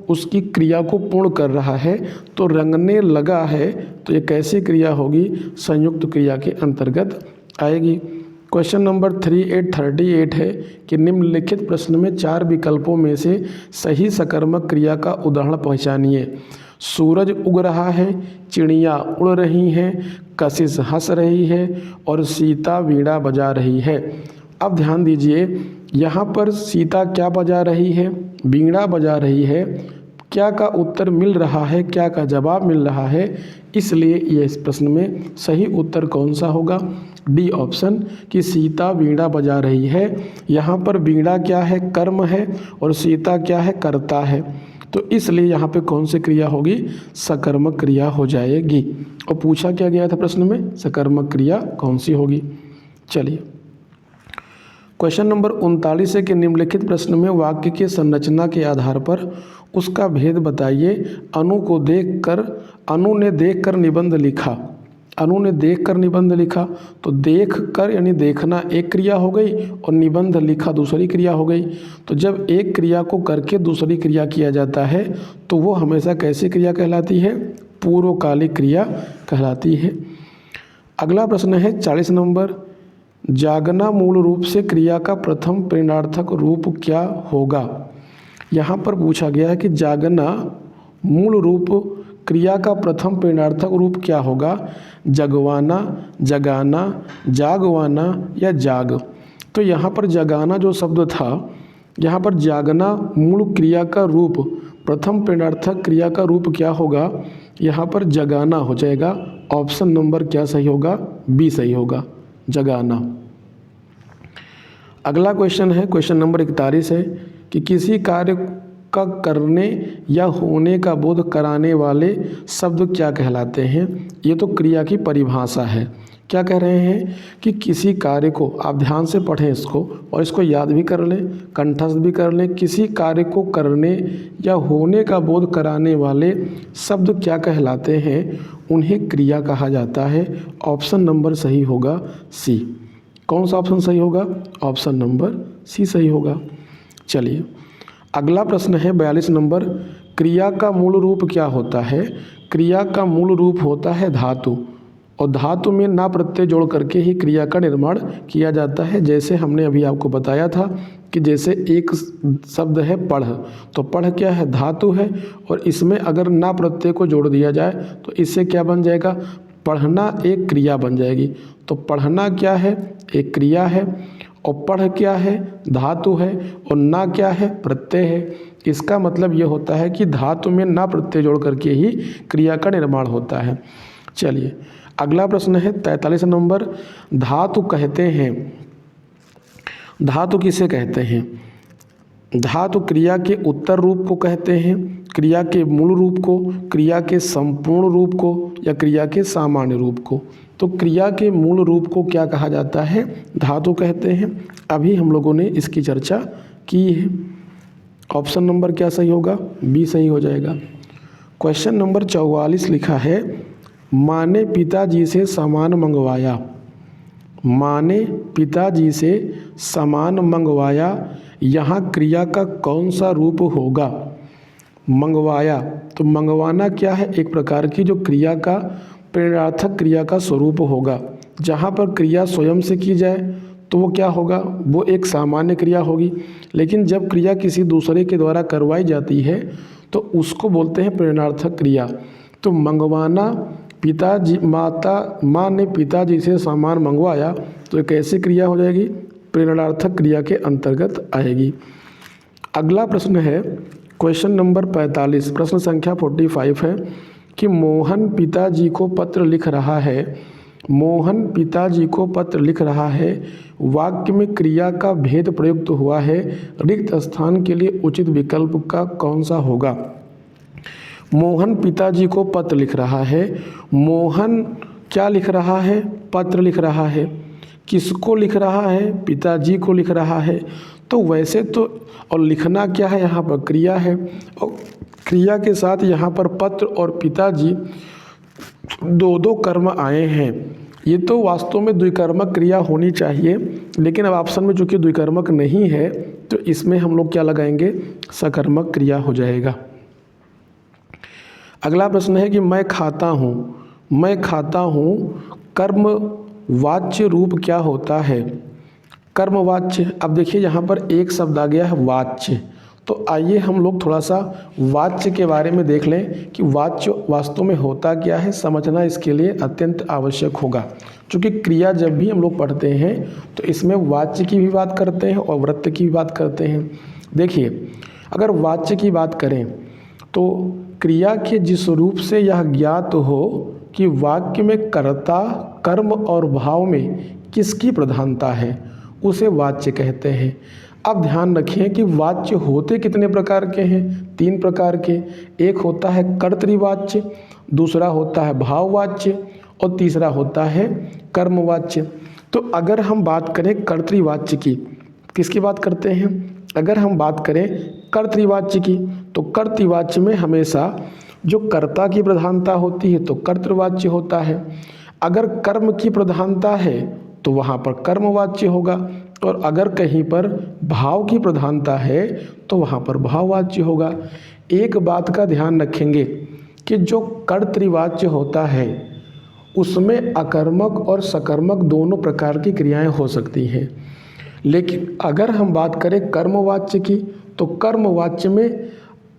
Speaker 1: उसकी क्रिया को पूर्ण कर रहा है। तो रंगने लगा है, तो ये कैसी क्रिया होगी? संयुक्त क्रिया के अंतर्गत आएगी। क्वेश्चन नंबर 38 है कि निम्नलिखित प्रश्न में 4 विकल्पों में से सही सकर्मक क्रिया का उदाहरण पहचानिए। सूरज उग रहा है, चिड़िया उड़ रही हैं, कशिश हंस रही है, और सीता वीणा बजा रही है। अब ध्यान दीजिए, यहाँ पर सीता क्या बजा रही है? वीणा बजा रही है। क्या का उत्तर मिल रहा है, क्या का जवाब मिल रहा है, इसलिए ये इस प्रश्न में सही उत्तर कौन सा होगा? डी ऑप्शन, कि सीता वीणा बजा रही है। यहाँ पर वीणा क्या है? कर्म है, और सीता क्या है? कर्ता है। तो इसलिए यहाँ पे कौन सी क्रिया होगी, सकर्मक क्रिया हो जाएगी। और पूछा क्या गया था प्रश्न में, सकर्मक क्रिया कौन सी होगी। चलिए क्वेश्चन नंबर 39 है कि निम्नलिखित प्रश्न में वाक्य की संरचना के आधार पर उसका भेद बताइए। अनु ने देखकर निबंध लिखा। अनु ने देखकर निबंध लिखा, तो देखकर यानी देखना एक क्रिया हो गई और निबंध लिखा दूसरी क्रिया हो गई। तो जब एक क्रिया को करके दूसरी क्रिया किया जाता है तो वो हमेशा कैसी क्रिया कहलाती है, पूर्वकालिक क्रिया कहलाती है। अगला प्रश्न है 40 नंबर, जागना मूल रूप से क्रिया का प्रथम प्रेरणार्थक रूप क्या होगा। यहाँ पर पूछा गया है कि जागना मूल रूप क्रिया का प्रथम प्रेरणार्थक रूप क्या होगा, जगवाना, जगाना, जागवाना या जाग। तो यहाँ पर जगाना जो शब्द था, यहाँ पर जागना मूल क्रिया का रूप, प्रथम प्रेरणार्थक क्रिया का रूप क्या होगा, यहाँ पर जगाना हो जाएगा। ऑप्शन नंबर क्या सही होगा, बी सही होगा, जगाना। अगला क्वेश्चन है क्वेश्चन नंबर 41 है कि किसी कार्य का करने या होने का बोध कराने वाले शब्द क्या कहलाते हैं। ये तो क्रिया की परिभाषा है। क्या कह रहे हैं कि किसी कार्य को, आप ध्यान से पढ़ें इसको और इसको याद भी कर लें, कंठस्थ भी कर लें। किसी कार्य को करने या होने का बोध कराने वाले शब्द क्या कहलाते हैं, उन्हें क्रिया कहा जाता है। ऑप्शन नंबर सही होगा सी। कौन सा ऑप्शन सही होगा, ऑप्शन नंबर सी सही होगा। चलिए अगला प्रश्न है 42 नंबर, क्रिया का मूल रूप क्या होता है। क्रिया का मूल रूप होता है धातु, और धातु में ना प्रत्यय जोड़ करके ही क्रिया का निर्माण किया जाता है। जैसे हमने अभी आपको बताया था कि जैसे एक शब्द है पढ़, तो पढ़ क्या है, धातु है, और इसमें अगर ना प्रत्यय को जोड़ दिया जाए तो इससे क्या बन जाएगा, पढ़ना एक क्रिया बन जाएगी। तो पढ़ना क्या है, एक क्रिया है, और पढ़ क्या है, धातु है, और ना क्या है, प्रत्यय है। इसका मतलब ये होता है कि धातु में ना प्रत्यय जोड़ करके ही क्रिया का निर्माण होता है। चलिए अगला प्रश्न है 43 नंबर, धातु कहते हैं, धातु किसे कहते हैं। धातु क्रिया के उत्तर रूप को कहते हैं, क्रिया के मूल रूप को, क्रिया के संपूर्ण रूप को, या क्रिया के सामान्य रूप को। तो क्रिया के मूल रूप को क्या कहा जाता है, धातु कहते हैं। अभी हम लोगों ने इसकी चर्चा की है। ऑप्शन नंबर क्या सही होगा, बी सही हो जाएगा। क्वेश्चन नंबर 44 लिखा है, माँ ने पिताजी से सामान मंगवाया। माँ ने पिताजी से सामान मंगवाया, यहाँ क्रिया का कौन सा रूप होगा। मंगवाया, तो मंगवाना क्या है, एक प्रकार की जो क्रिया का प्रेरणार्थक क्रिया का स्वरूप होगा। जहाँ पर क्रिया स्वयं से की जाए तो वो क्या होगा, वो एक सामान्य क्रिया होगी। लेकिन जब क्रिया किसी दूसरे के द्वारा करवाई जाती है तो उसको बोलते हैं प्रेरणार्थक क्रिया। तो मंगवाना, पिताजी, माँ ने पिताजी से सामान मंगवाया, तो एक ऐसी क्रिया हो जाएगी, प्रेरणार्थक क्रिया के अंतर्गत आएगी। अगला प्रश्न है क्वेश्चन नंबर 45, प्रश्न संख्या 45 है कि मोहन पिताजी को पत्र लिख रहा है। मोहन पिताजी को पत्र लिख रहा है, वाक्य में क्रिया का भेद प्रयुक्त हुआ है, रिक्त स्थान के लिए उचित विकल्प का कौन सा होगा। मोहन पिताजी को पत्र लिख रहा है, मोहन क्या लिख रहा है, पत्र लिख रहा है। किसको लिख रहा है, पिताजी को लिख रहा है। तो वैसे तो, और लिखना क्या है, यहाँ पर क्रिया है, और क्रिया के साथ यहाँ पर पत्र और पिताजी दो दो कर्म आए हैं। ये तो वास्तव में द्विकर्मक क्रिया होनी चाहिए, लेकिन अब ऑप्शन में चूंकि द्विकर्मक नहीं है तो इसमें हम लोग क्या लगाएंगे, सकर्मक क्रिया हो जाएगा। अगला प्रश्न है कि मैं खाता हूँ। मैं खाता हूँ, कर्म वाच्य रूप क्या होता है। कर्मवाच्य, अब देखिए यहाँ पर एक शब्द आ गया है वाच्य। तो आइए हम लोग थोड़ा सा वाच्य के बारे में देख लें कि वाच्य वास्तव में होता क्या है, समझना इसके लिए अत्यंत आवश्यक होगा। क्योंकि क्रिया जब भी हम लोग पढ़ते हैं तो इसमें वाच्य की भी बात करते हैं और वृत्त की भी बात करते हैं। देखिए अगर वाच्य की बात करें तो क्रिया के जिस रूप से यह ज्ञात हो कि वाक्य में कर्ता, कर्म और भाव में किसकी प्रधानता है, उसे वाच्य कहते हैं। अब ध्यान रखें कि वाच्य होते कितने प्रकार के हैं, 3 प्रकार के। एक होता है कर्तृवाच्य, दूसरा होता है भाववाच्य और तीसरा होता है कर्मवाच्य। तो अगर हम बात करें कर्तृवाच्य की, किसकी बात करते हैं, अगर हम बात करें कर्तृवाच्य की, तो कर्तृवाच्य में हमेशा जो कर्ता की प्रधानता होती है तो कर्तृवाच्य होता है। अगर कर्म की प्रधानता है तो वहाँ पर कर्मवाच्य होगा, और अगर कहीं पर भाव की प्रधानता है तो वहाँ पर भाववाच्य होगा। एक बात का ध्यान रखेंगे कि जो कर्तृवाच्य होता है उसमें अकर्मक और सकर्मक दोनों प्रकार की क्रियाएं हो सकती हैं। लेकिन अगर हम बात करें कर्मवाच्य की, तो कर्मवाच्य में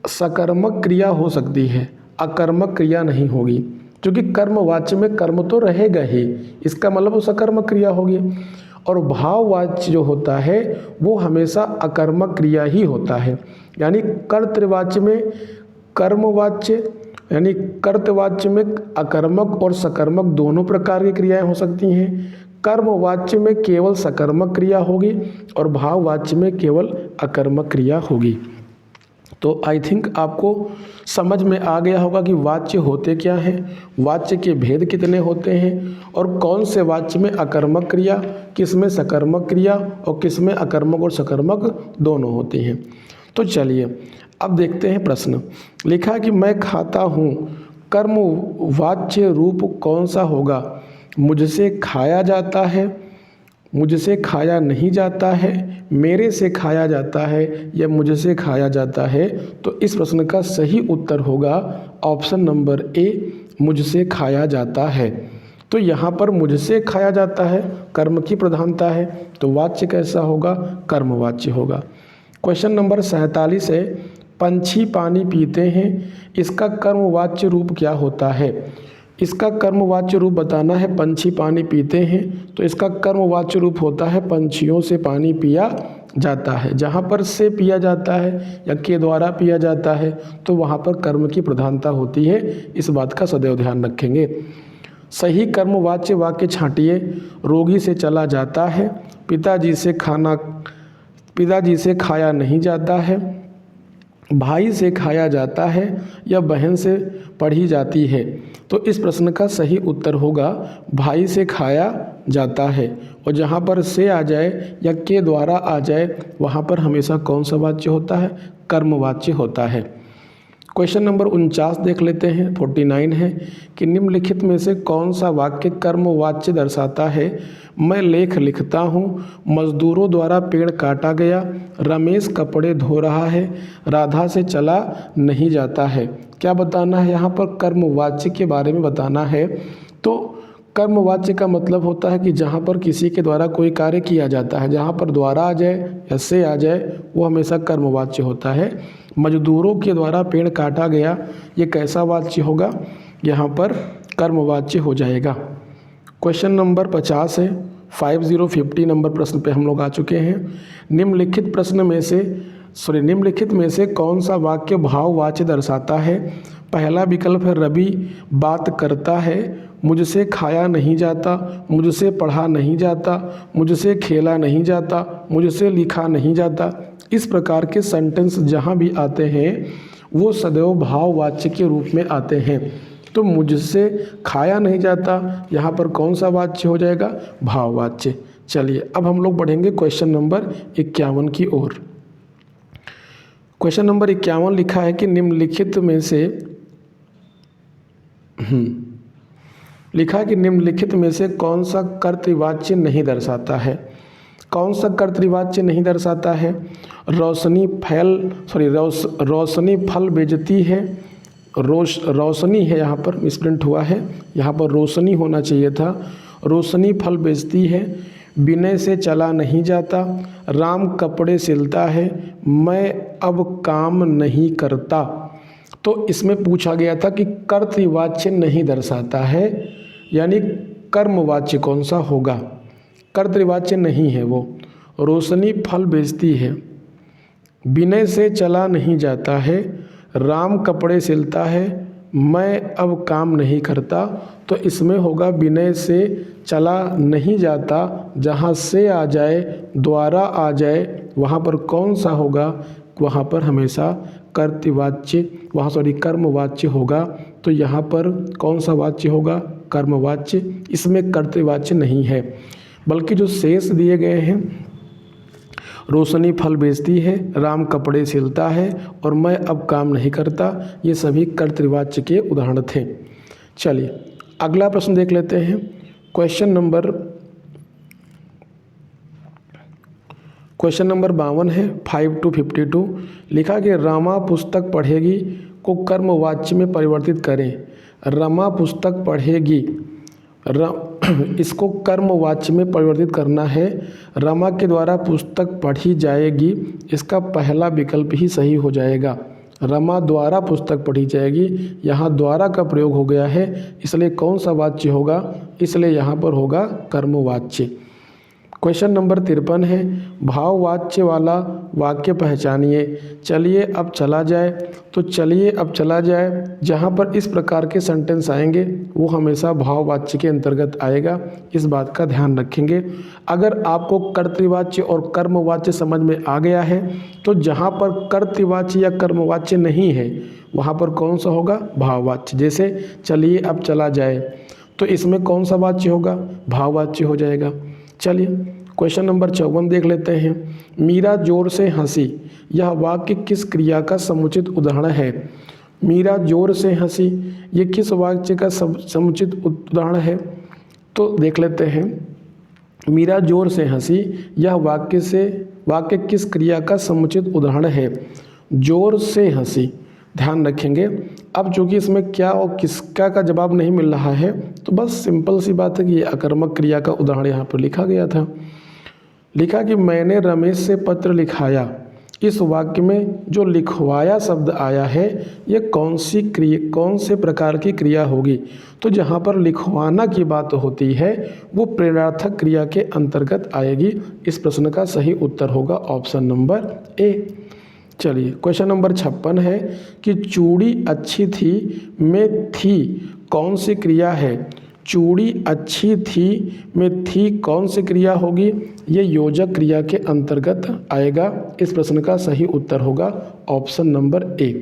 Speaker 1: सकर्मक क्रिया हो सकती है, अकर्मक क्रिया नहीं होगी, क्योंकि कर्मवाच्य में कर्म तो रहेगा ही, इसका मतलब वो सकर्मक क्रिया होगी। और भाववाच्य जो होता है वो हमेशा अकर्मक क्रिया ही होता है। यानी कर्तृवाच्य में कर्मवाच्य, यानी कर्तवाच्य में अकर्मक और सकर्मक दोनों प्रकार की क्रियाएं हो सकती हैं। कर्मवाच्य में केवल सकर्मक क्रिया होगी और भाववाच्य में केवल अकर्मक क्रिया होगी। तो आई थिंक आपको समझ में आ गया होगा कि वाच्य होते क्या हैं, वाच्य के भेद कितने होते हैं, और कौन से वाच्य में अकर्मक क्रिया, किस में सकर्मक क्रिया और किस में अकर्मक और सकर्मक दोनों होती हैं। तो चलिए अब देखते हैं प्रश्न। लिखा कि मैं खाता हूँ, कर्मवाच्य रूप कौन सा होगा? मुझसे खाया जाता है, मुझसे खाया नहीं जाता है, मेरे से खाया जाता है या मुझसे खाया जाता है। तो इस प्रश्न का सही उत्तर होगा ऑप्शन नंबर ए, मुझसे खाया जाता है। तो यहाँ पर मुझसे खाया जाता है कर्म की प्रधानता है, तो वाच्य कैसा होगा? कर्मवाच्य होगा। क्वेश्चन नंबर 47 है, पंछी पानी पीते हैं, इसका कर्मवाच्य रूप क्या होता है? इसका कर्मवाच्य रूप बताना है। पंछी पानी पीते हैं तो इसका कर्मवाच्य रूप होता है पंछियों से पानी पिया जाता है। जहाँ पर से पिया जाता है या के द्वारा पिया जाता है तो वहाँ पर कर्म की प्रधानता होती है, इस बात का सदैव ध्यान रखेंगे। सही कर्मवाच्य वाक्य छांटिए। रोगी से चला जाता है, पिताजी से खाया नहीं जाता है, भाई से खाया जाता है या बहन से पढ़ी जाती है। तो इस प्रश्न का सही उत्तर होगा भाई से खाया जाता है। और जहाँ पर से आ जाए या के द्वारा आ जाए वहाँ पर हमेशा कौन सा वाच्य होता है? कर्मवाच्य होता है। क्वेश्चन नंबर 49 देख लेते हैं, 49 है कि निम्नलिखित में से कौन सा वाक्य कर्मवाच्य दर्शाता है? मैं लेख लिखता हूँ, मजदूरों द्वारा पेड़ काटा गया, रमेश कपड़े धो रहा है, राधा से चला नहीं जाता है। क्या बताना है? यहाँ पर कर्मवाच्य के बारे में बताना है। तो कर्मवाच्य का मतलब होता है कि जहाँ पर किसी के द्वारा कोई कार्य किया जाता है, जहाँ पर द्वारा आ जाए या से आ जाए वो हमेशा कर्मवाच्य होता है। मजदूरों के द्वारा पेड़ काटा गया, ये कैसा वाच्य होगा? यहाँ पर कर्मवाच्य हो जाएगा। क्वेश्चन नंबर 50 है, 50 नंबर प्रश्न पे हम लोग आ चुके हैं। निम्नलिखित में से कौन सा वाक्य भाववाच्य दर्शाता है? पहला विकल्प है रवि बात करता है, मुझसे खाया नहीं जाता, मुझसे पढ़ा नहीं जाता, मुझसे खेला नहीं जाता, मुझसे लिखा नहीं जाता। इस प्रकार के सेंटेंस जहाँ भी आते हैं वो सदैव भाववाच्य के रूप में आते हैं। तो मुझसे खाया नहीं जाता, यहाँ पर कौन सा वाच्य हो जाएगा? भाववाच्य। चलिए अब हम लोग बढ़ेंगे क्वेश्चन नंबर 51 की ओर। क्वेश्चन नंबर 51 लिखा है कि निम्नलिखित में से कौन सा कर्तृवाच्य नहीं दर्शाता है? कौन सा कर्तृवाच्य नहीं दर्शाता है? रोशनी फल बेचती है, रोशनी है, यहाँ पर मिसप्रिंट हुआ है, यहाँ पर रोशनी होना चाहिए था। रोशनी फल बेचती है, विनय से चला नहीं जाता, राम कपड़े सिलता है, मैं अब काम नहीं करता। तो इसमें पूछा गया था कि कर्तृवाच्य नहीं दर्शाता है, यानी कर्मवाच्य कौन सा होगा? कर्तृवाच्य नहीं है वो। रोशनी फल बेचती है, विनय से चला नहीं जाता है, राम कपड़े सिलता है, मैं अब काम नहीं करता, तो इसमें होगा विनय से चला नहीं जाता, जहाँ से आ जाए द्वारा आ जाए, वहाँ पर कौन सा होगा, वहाँ पर हमेशा कर्तवाच्य कर्मवाच्य होगा। तो यहाँ पर कौन सा वाच्य होगा, कर्मवाच्य। इसमें कर्तवाच्य नहीं है, बल्कि जो शेष दिए गए हैं, रोशनी फल बेचती है, राम कपड़े सिलता है और मैं अब काम नहीं करता, ये सभी कर्तवाच्य के उदाहरण थे। चलिए अगला प्रश्न देख लेते हैं। क्वेश्चन नंबर 52 है 5 to 52। लिखा कि रमा पुस्तक पढ़ेगी को कर्मवाच्य में परिवर्तित करें। रमा पुस्तक पढ़ेगी, इसको कर्मवाच्य में परिवर्तित करना है। रमा के द्वारा पुस्तक पढ़ी जाएगी, इसका पहला विकल्प ही सही हो जाएगा। रमा द्वारा पुस्तक पढ़ी जाएगी, यहाँ द्वारा का प्रयोग हो गया है, इसलिए कौन सा वाच्य होगा, इसलिए यहाँ पर होगा कर्मवाच्य। क्वेश्चन नंबर 53 है भाववाच्य वाला वाक्य पहचानिए। चलिए अब चला जाए, तो चलिए अब चला जाए जहाँ पर इस प्रकार के सेंटेंस आएंगे वो हमेशा भाववाच्य के अंतर्गत आएगा, इस बात का ध्यान रखेंगे। अगर आपको कर्तृवाच्य और कर्मवाच्य समझ में आ गया है, तो जहाँ पर कर्तृवाच्य या कर्मवाच्य नहीं है वहाँ पर कौन सा होगा, भाववाच्य। जैसे चलिए अब चला जाए, तो इसमें कौन सा वाच्य होगा, भाववाच्य हो जाएगा। चलिए क्वेश्चन नंबर 54 देख लेते हैं। मीरा जोर से हंसी, यह वाक्य किस क्रिया का समुचित उदाहरण है। मीरा जोर से हंसी, ये किस वाक्य का समुचित उदाहरण है, तो देख लेते हैं। मीरा जोर से हंसी, यह वाक्य किस क्रिया का समुचित उदाहरण है। जोर से हंसी, ध्यान रखेंगे। अब चूंकि इसमें क्या और किसका का जवाब नहीं मिल रहा है, तो बस सिंपल सी बात है कि ये अकर्मक क्रिया का उदाहरण यहाँ पर लिखा गया था। लिखा कि मैंने रमेश से पत्र लिखाया, इस वाक्य में जो लिखवाया शब्द आया है ये कौन से प्रकार की क्रिया होगी। तो जहाँ पर लिखवाना की बात होती है वो प्रेरणार्थक क्रिया के अंतर्गत आएगी। इस प्रश्न का सही उत्तर होगा ऑप्शन नंबर ए। चलिए क्वेश्चन नंबर 56 है कि चूड़ी अच्छी थी में थी कौन सी क्रिया है। चूड़ी अच्छी थी में थी कौन सी क्रिया होगी, ये योजक क्रिया के अंतर्गत आएगा। इस प्रश्न का सही उत्तर होगा option number A.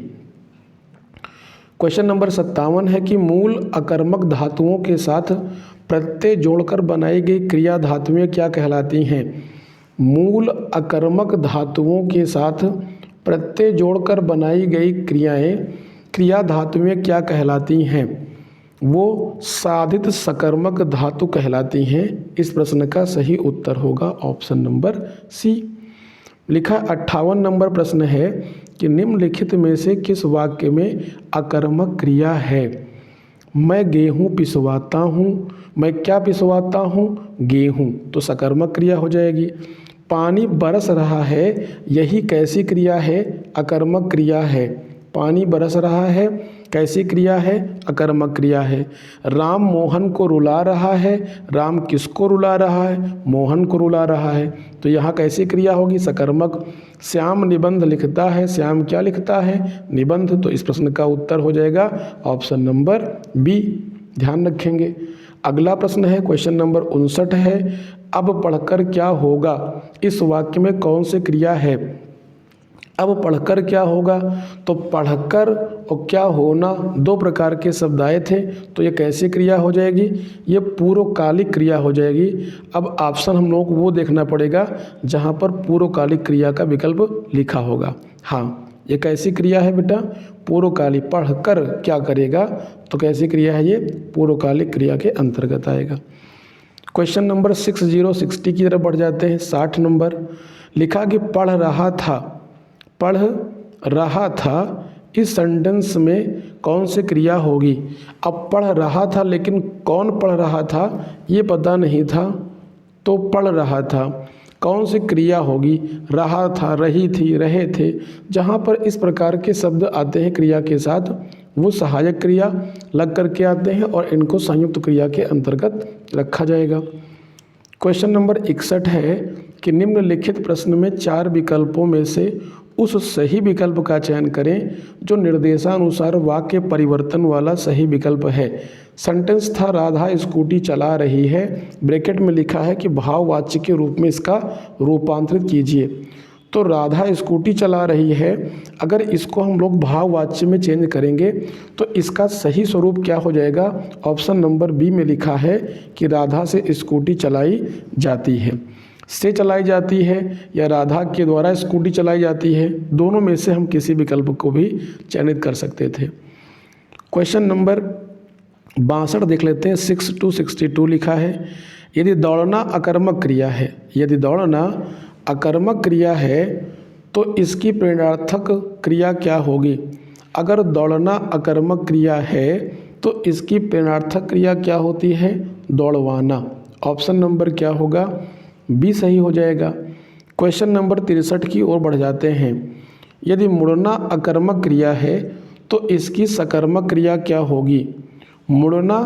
Speaker 1: Question number 57 है कि मूल अकर्मक धातुओं के साथ प्रत्यय जोड़कर बनाई गई क्रिया धातुएं क्या कहलाती हैं। मूल अकर्मक धातुओं के साथ प्रत्यय जोड़कर बनाई गई क्रिया धातुएं क्या कहलाती हैं, वो साधित सकर्मक धातु कहलाती हैं। इस प्रश्न का सही उत्तर होगा ऑप्शन नंबर सी। लिखा 58 नंबर प्रश्न है कि निम्नलिखित में से किस वाक्य में अकर्मक क्रिया है। मैं गेहूँ पिसवाता हूँ, मैं क्या पिसवाता हूँ, गेहूँ, तो सकर्मक क्रिया हो जाएगी। पानी बरस रहा है, यही कैसी क्रिया है, अकर्मक क्रिया है। पानी बरस रहा है कैसी क्रिया है, अकर्मक क्रिया है। राम मोहन को रुला रहा है, राम किसको रुला रहा है, मोहन को रुला रहा है, तो यहाँ कैसी क्रिया होगी, सकर्मक। श्याम निबंध लिखता है, श्याम क्या लिखता है, निबंध, तो इस प्रश्न का उत्तर हो जाएगा ऑप्शन नंबर बी। ध्यान रखेंगे। अगला प्रश्न है क्वेश्चन नंबर 59 है अब पढ़कर क्या होगा, इस वाक्य में कौन सी क्रिया है। अब पढ़कर क्या होगा, तो पढ़कर और क्या होना दो प्रकार के शब्द आए थे, तो ये कैसी क्रिया हो जाएगी, ये पूर्वकालिक क्रिया हो जाएगी। अब ऑप्शन हम लोग को वो देखना पड़ेगा जहाँ पर पूर्वकालिक क्रिया का विकल्प लिखा होगा। हाँ, ये कैसी क्रिया है बेटा, पूर्वकालिक। पढ़कर क्या करेगा, तो कैसी क्रिया है, ये पूर्वकालिक क्रिया के अंतर्गत आएगा। क्वेश्चन नंबर 60 की तरफ बढ़ जाते हैं। 60 नंबर लिखा कि पढ़ रहा था, इस सेंटेंस में कौन सी क्रिया होगी। अब पढ़ रहा था लेकिन कौन पढ़ रहा था ये पता नहीं था, तो पढ़ रहा था, कौन सी क्रिया होगी, रहा था, रही थी, रहे थे। जहाँ पर इस प्रकार के शब्द आते हैं क्रिया के साथ वो सहायक क्रिया लग करके आते हैं और इनको संयुक्त क्रिया के अंतर्गत रखा जाएगा। क्वेश्चन नंबर 61 है कि निम्नलिखित प्रश्न में 4 विकल्पों में से उस सही विकल्प का चयन करें जो निर्देशानुसार वाक्य परिवर्तन वाला सही विकल्प है। सेंटेंस था राधा स्कूटी चला रही है, ब्रैकेट में लिखा है कि भाववाच्य के रूप में इसका रूपांतरित कीजिए। तो राधा स्कूटी चला रही है, अगर इसको हम लोग भाववाच्य में चेंज करेंगे तो इसका सही स्वरूप क्या हो जाएगा? ऑप्शन नंबर बी में लिखा है कि राधा से स्कूटी चलाई जाती है। से चलाई जाती है या राधा के द्वारा स्कूटी चलाई जाती है, दोनों में से हम किसी विकल्प को भी चयनित कर सकते थे। क्वेश्चन नंबर 62 देख लेते हैं। 6 to 62 लिखा है, यदि दौड़ना अकर्मक क्रिया है, यदि दौड़ना अकर्मक क्रिया है तो इसकी प्रेरणार्थक क्रिया क्या होगी? अगर दौड़ना अकर्मक क्रिया है तो इसकी प्रेरणार्थक क्रिया क्या होती है? दौड़वाना। ऑप्शन नंबर क्या होगा? बी सही हो जाएगा। क्वेश्चन नंबर 63 की ओर बढ़ जाते हैं। यदि मुड़ना अकर्मक क्रिया है तो इसकी सकर्मक क्रिया क्या होगी? मुड़ना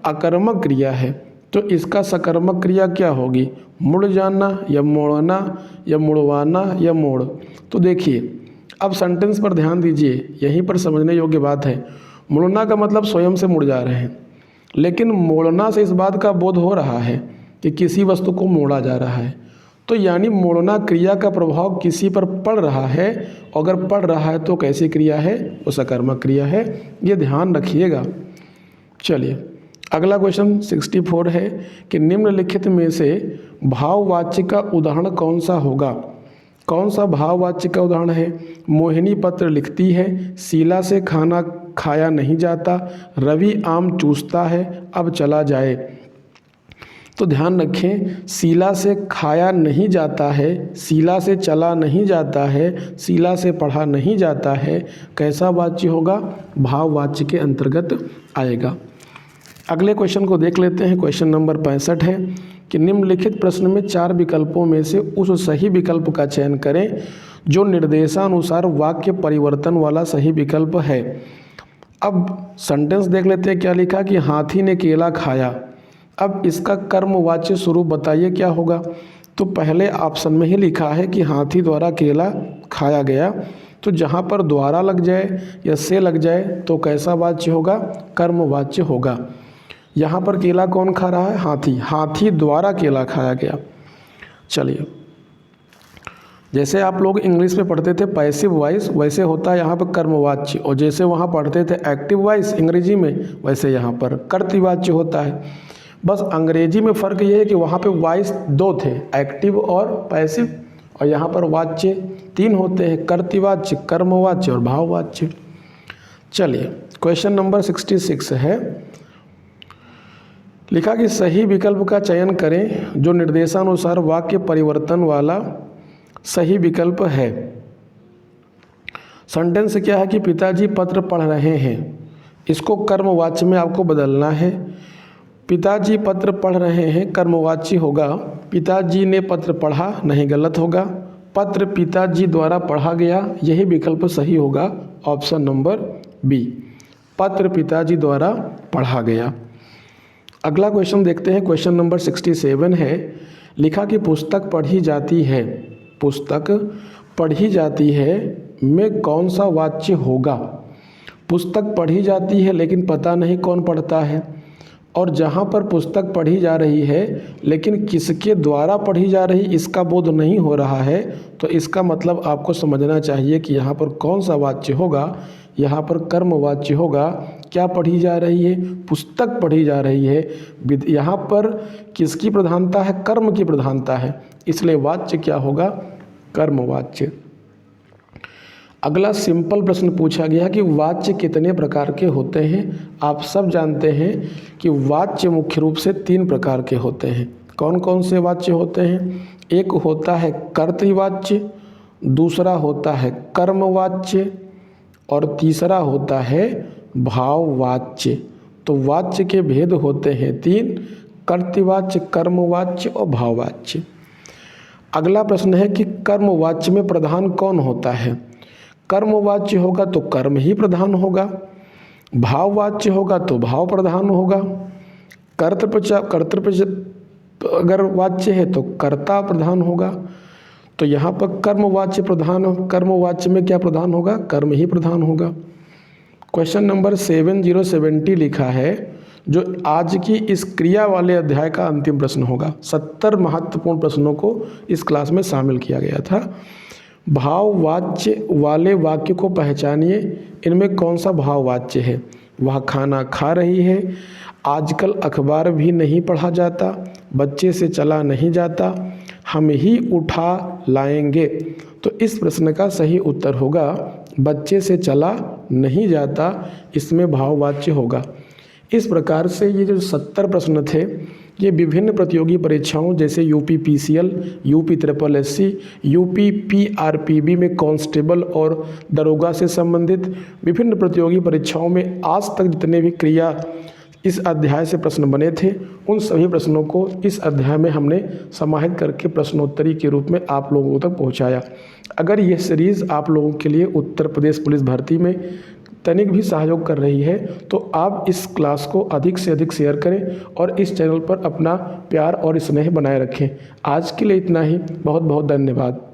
Speaker 1: अकर्मक क्रिया है तो इसका सकर्मक क्रिया क्या होगी? मुड़ जाना या मोड़ना या मुड़वाना या मोड़। तो देखिए, अब सेंटेंस पर ध्यान दीजिए, यहीं पर समझने योग्य बात है। मुड़ना का मतलब स्वयं से मुड़ जा रहे हैं, लेकिन मोड़ना से इस बात का बोध हो रहा है कि किसी वस्तु को मोड़ा जा रहा है। तो यानी मोड़ना क्रिया का प्रभाव किसी पर पड़ रहा है, अगर पड़ रहा है तो कैसी क्रिया है? वो सकर्मक क्रिया है, ये ध्यान रखिएगा। चलिए अगला क्वेश्चन 64 है कि निम्नलिखित में से भाववाच्य का उदाहरण कौन सा होगा? कौन सा भाववाच्य का उदाहरण है? मोहिनी पत्र लिखती है, शीला से खाना खाया नहीं जाता, रवि आम चूसता है, अब चला जाए। तो ध्यान रखें, शीला से खाया नहीं जाता है, शीला से चला नहीं जाता है, शीला से पढ़ा नहीं जाता है, कैसा वाच्य होगा? भाववाच्य के अंतर्गत आएगा। अगले क्वेश्चन को देख लेते हैं। क्वेश्चन नंबर 65 है कि निम्नलिखित प्रश्न में 4 विकल्पों में से उस सही विकल्प का चयन करें जो निर्देशानुसार वाक्य परिवर्तन वाला सही विकल्प है। अब सेंटेंस देख लेते हैं, क्या लिखा कि हाथी ने केला खाया। अब इसका कर्मवाच्य स्वरूप बताइए क्या होगा? तो पहले ऑप्शन में ही लिखा है कि हाथी द्वारा केला खाया गया, तो जहाँ पर द्वारा लग जाए या से लग जाए तो कैसा वाच्य होगा? कर्मवाच्य होगा। यहाँ पर केला कौन खा रहा है? हाथी। हाथी द्वारा केला खाया गया। चलिए, जैसे आप लोग इंग्लिश में पढ़ते थे पैसिव वॉइस, वैसे होता है यहाँ पर कर्मवाच्य, और जैसे वहाँ पढ़ते थे एक्टिव वॉइस अंग्रेजी में, वैसे यहाँ पर कर्तृवाच्य होता है। बस अंग्रेजी में फ़र्क ये है कि वहाँ पे वॉइस 2 थे, एक्टिव और पैसिव, और यहाँ पर वाच्य 3 होते हैं, कर्तृवाच्य, कर्मवाच्य और भाववाच्य। चलिए क्वेश्चन नंबर 66 है, लिखा कि सही विकल्प का चयन करें जो निर्देशानुसार वाक्य परिवर्तन वाला सही विकल्प है। सेंटेंस क्या है कि पिताजी पत्र पढ़ रहे हैं, इसको कर्मवाच्य में आपको बदलना है। पिताजी पत्र पढ़ रहे हैं कर्मवाच्य होगा, पिताजी ने पत्र पढ़ा नहीं, गलत होगा। पत्र पिताजी द्वारा पढ़ा गया, यही विकल्प सही होगा, ऑप्शन नंबर बी, पत्र पिताजी द्वारा पढ़ा गया। अगला क्वेश्चन देखते हैं। क्वेश्चन नंबर 67 है, लिखा कि पुस्तक पढ़ी जाती है, पुस्तक पढ़ी जाती है में कौन सा वाच्य होगा? पुस्तक पढ़ी जाती है लेकिन पता नहीं कौन पढ़ता है, और जहाँ पर पुस्तक पढ़ी जा रही है लेकिन किसके द्वारा पढ़ी जा रही इसका बोध नहीं हो रहा है, तो इसका मतलब आपको समझना चाहिए कि यहाँ पर कौन सा वाच्य होगा? यहाँ पर कर्मवाच्य होगा। क्या पढ़ी जा रही है? पुस्तक पढ़ी जा रही है। यहाँ पर किसकी प्रधानता है? कर्म की प्रधानता है, इसलिए वाच्य क्या होगा? कर्मवाच्य। अगला सिंपल प्रश्न पूछा गया कि वाच्य कितने प्रकार के होते हैं? आप सब जानते हैं कि वाच्य मुख्य रूप से 3 प्रकार के होते हैं। कौन कौन से वाच्य होते हैं? एक होता है कर्तृवाच्य, दूसरा होता है कर्मवाच्य, और तीसरा होता है भाववाच्य। तो वाच्य के भेद होते हैं 3, कर्तृवाच्य, कर्मवाच्य और भाववाच्य। अगला प्रश्न है कि कर्मवाच्य में प्रधान कौन होता है? कर्मवाच्य होगा तो कर्म ही प्रधान होगा, भाववाच्य होगा तो भाव प्रधान होगा, कर्तृ अगर वाच्य है तो कर्ता प्रधान होगा। तो यहाँ पर कर्मवाच्य प्रधान, कर्मवाच्य में क्या प्रधान होगा? कर्म ही प्रधान होगा। क्वेश्चन नंबर 7070 लिखा है, जो आज की इस क्रिया वाले अध्याय का अंतिम प्रश्न होगा। 70 महत्वपूर्ण प्रश्नों को इस क्लास में शामिल किया गया था। भाववाच्य वाले वाक्य को पहचानिए, इनमें कौन सा भाववाच्य है? वह खाना खा रही है, आजकल अखबार भी नहीं पढ़ा जाता, बच्चे से चला नहीं जाता, हम ही उठा लाएंगे। तो इस प्रश्न का सही उत्तर होगा बच्चे से चला नहीं जाता, इसमें भाववाच्य होगा। इस प्रकार से ये जो 70 प्रश्न थे, ये विभिन्न प्रतियोगी परीक्षाओं जैसे UPPCL, UPSSC, UPPRPB में कांस्टेबल और दरोगा से संबंधित विभिन्न प्रतियोगी परीक्षाओं में आज तक जितने भी क्रिया इस अध्याय से प्रश्न बने थे, उन सभी प्रश्नों को इस अध्याय में हमने समाहित करके प्रश्नोत्तरी के रूप में आप लोगों तक पहुंचाया। अगर यह सीरीज़ आप लोगों के लिए उत्तर प्रदेश पुलिस भर्ती में तनिक भी सहयोग कर रही है, तो आप इस क्लास को अधिक से अधिक शेयर करें और इस चैनल पर अपना प्यार और स्नेह बनाए रखें। आज के लिए इतना ही। बहुत बहुत धन्यवाद।